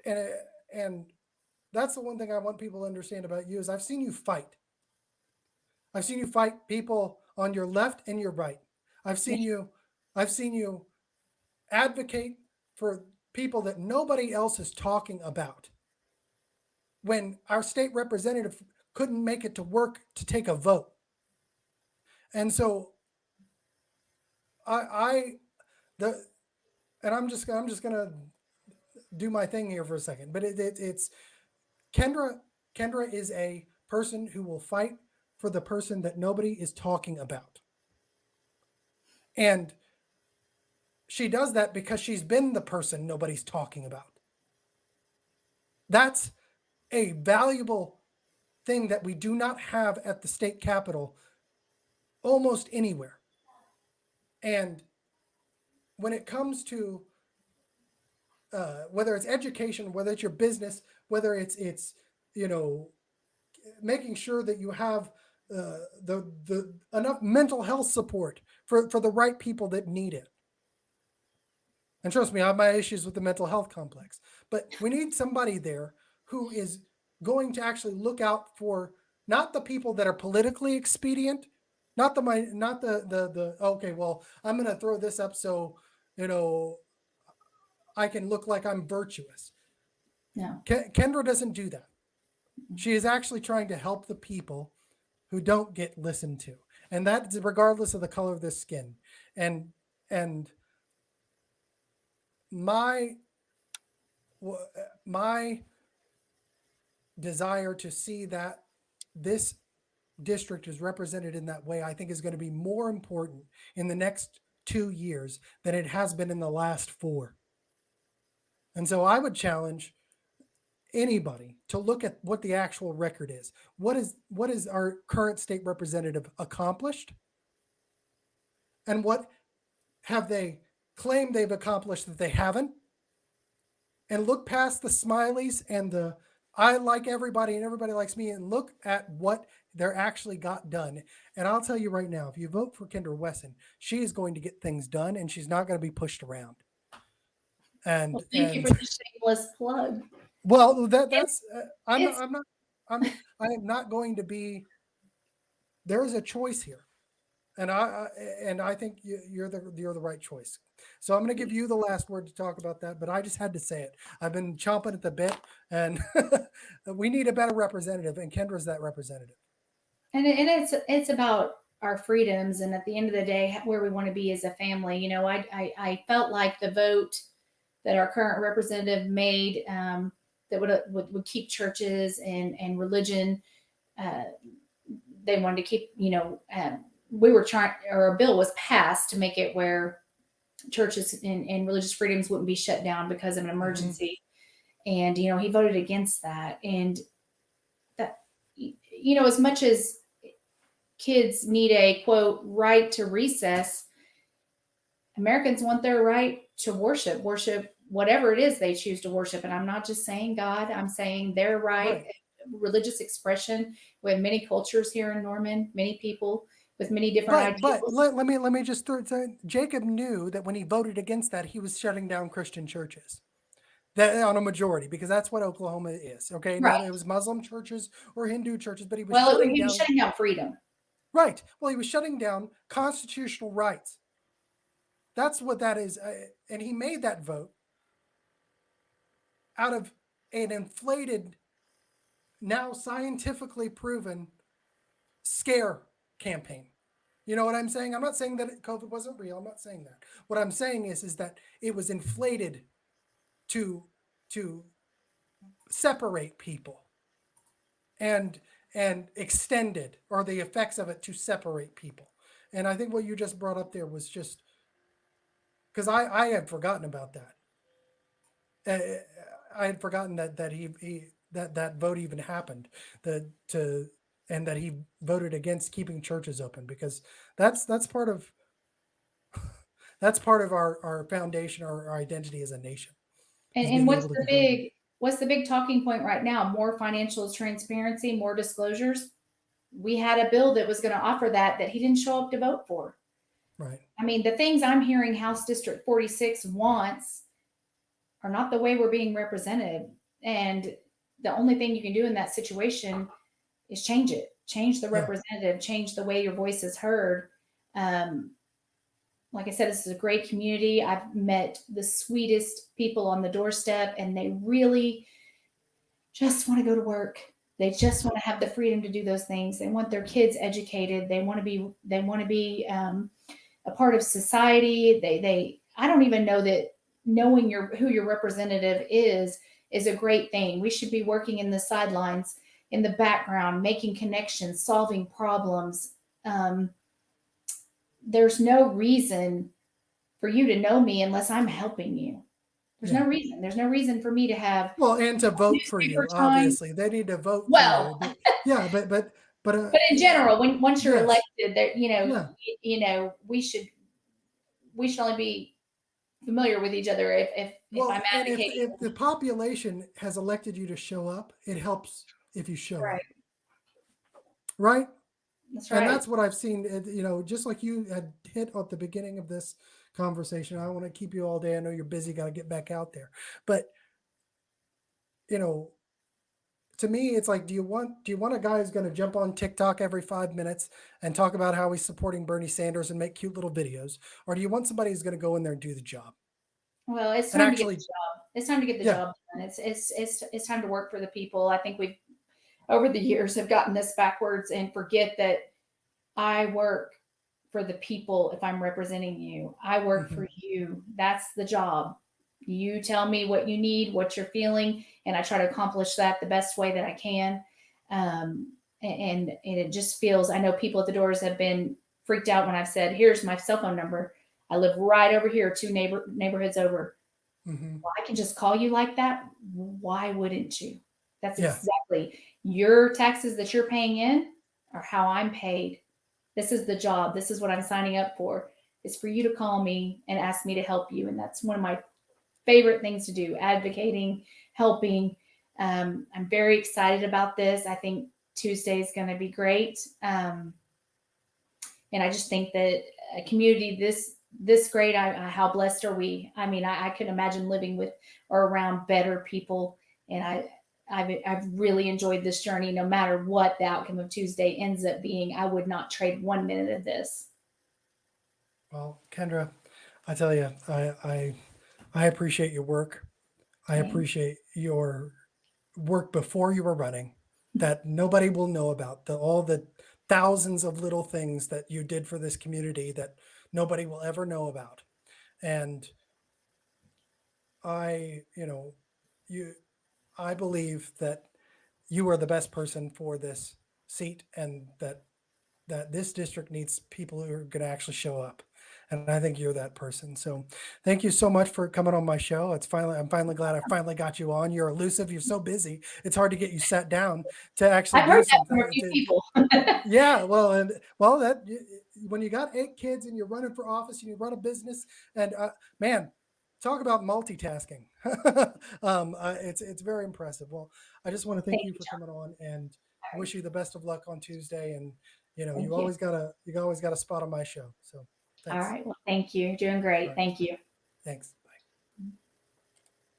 and and that's the one thing I want people to understand about you is I've seen you fight. I've seen you fight people on your left and your right. I've seen you I've seen you advocate for people that nobody else is talking about. When our state representative couldn't make it to work to take a vote. And so I the and I'm just gonna do my thing here for a second. But it's Kendra. Kendra is a person who will fight for the person that nobody is talking about, and she does that because she's been the person nobody's talking about. That's a valuable thing that we do not have at the state capitol almost anywhere. And when it comes to whether it's education, whether it's your business, whether it's you know making sure that you have the enough mental health support for the right people that need it. And trust me, I have my issues with the mental health complex, but we need somebody there who is going to actually look out for not the people that are politically expedient, not the okay, well, I'm going to throw this up so you know I can look like I'm virtuous. No. Kendra doesn't do that. She is actually trying to help the people who don't get listened to, and that's regardless of the color of their skin. And my my desire to see that this district is represented in that way, I think is going to be more important in the next 2 years than it has been in the last four. And so I would challenge anybody to look at what the actual record is. What is our current state representative accomplished? And what have they claimed they've accomplished that they haven't? And look past the smileys and the I like everybody and everybody likes me and look at what they're actually got done. And I'll tell you right now, if you vote for Kendra Wesson, she is going to get things done and she's not going to be pushed around. Well, And thank you and for the shameless plug. well, that It's that's it's I'm not. I am not going to be. There is a choice here, and I think you're the right choice. So I'm going to give you the last word to talk about that. But I just had to say it. I've been chomping at the bit, and we need a better representative, and Kendra's that representative. And it's about our freedoms, and at the end of the day, where we want to be as a family. I felt like the vote that our current representative made, that would keep churches and religion. Uh, they wanted to keep, we were trying, or a bill was passed to make it where churches and religious freedoms wouldn't be shut down because of an Mm-hmm. emergency. And, he voted against that. And that, as much as kids need a quote right to recess, Americans want their right to worship whatever it is they choose to worship. And I'm not just saying God, I'm saying their right, Right. religious expression. We have many cultures here in Norman, many people with many different But ideals. let me just throw it. Jacob knew that when he voted against that, he was shutting down Christian churches. That on a majority, because that's what Oklahoma is. Okay, Right. not it was Muslim churches or Hindu churches, but he was Well, shutting he was down. shutting down freedom. Right. Well, he was shutting down constitutional rights. That's what that is, and he made that vote out of an inflated, now scientifically proven scare campaign. You know what I'm saying? I'm not saying that COVID wasn't real. I'm not saying that. What I'm saying is that it was inflated to to separate people and extended, or the effects of it to separate people. And I think what you just brought up there was just because I had forgotten about that. I had forgotten that that vote even happened, that to and that he voted against keeping churches open, because that's part of our foundation, our identity as a nation, is And being able to be voted. what's the big talking point right now? More financial transparency, more disclosures. We had a bill that was going to offer that he didn't show up to vote for. Right. I mean, the things I'm hearing House District 46 wants are not the way we're being represented. And the only thing you can do in that situation is change it, change the Yeah. representative, change the way your voice is heard. Um, like I said, this is a great community. I've met the sweetest people on the doorstep, and they really just want to go to work. They just want to have the freedom to do those things. They want their kids educated. They want to be a part of society. I don't even know that knowing who your representative is a great thing. We should be working in the sidelines, in the background, making connections, solving problems. Um, there's no reason for you to know me unless I'm helping you. There's no Yeah. reason. There's no reason for me to have Well, and to vote for newspaper you, time. obviously they need to vote for Well, you. But yeah, but but in general, once you're yes, elected, there, yeah. we should only be familiar with each other if Well, I'm and advocating. if the population has elected you to show up, it helps if you show Right. up, right? That's And right. that's what I've seen. Just like you had hit at the beginning of this conversation. I don't want to keep you all day. I know you're busy, got to get back out there. But you know, to me, it's like, do you want a guy who's going to jump on TikTok every 5 minutes and talk about how he's supporting Bernie Sanders and make cute little videos, or do you want somebody who's going to go in there and do the job Well, it's and time to get the actually, job. It's time to get the yeah, job done. It's time to work for the people. I think we've over the years have gotten this backwards and forget that I work for the people. If I'm representing you, I work hmm for you. That's the job. You tell me what you need, what you're feeling, and I try to accomplish that the best way that I can. And it just feels, I know people at the doors have been freaked out when I've said, here's my cell phone number. I live right over here, two neighborhoods over. hmm Well, I can just call you like that. Why wouldn't you? That's yeah, exactly your taxes that you're paying in are how I'm paid. This is the job. This is what I'm signing up for. Is for you to call me and ask me to help you. And that's one of my favorite things to do, advocating, helping. I'm very excited about this. I think Tuesday is going to be great. And I just think that a community this great, how blessed are we? I mean, I couldn't imagine living with or around better people. And I've really enjoyed this journey. No matter what the outcome of Tuesday ends up being, I would not trade 1 minute of this. Well, Kendra, I tell you, I appreciate your work. I Thanks. appreciate your work before you were running that nobody will know about, all the thousands of little things that you did for this community that nobody will ever know about. And I, you know, you, I believe that you are the best person for this seat, and that this district needs people who are going to actually show up. And I think you're that person. So thank you so much for coming on my show. I'm finally glad I finally got you on. You're elusive. You're so busy. It's hard to get you sat down to actually I've do heard that from a something. few people. Yeah, well, that when you got 8 kids and you're running for office and you run a business, and man, talk about multitasking. It's very impressive. Well, I just want to thank Thank you you, for John. coming on and All right. wish you the best of luck on Tuesday. And Thank you always got a spot on my show. So All thanks. right. Well, thank you. You're doing All great. right, Thank you. thanks.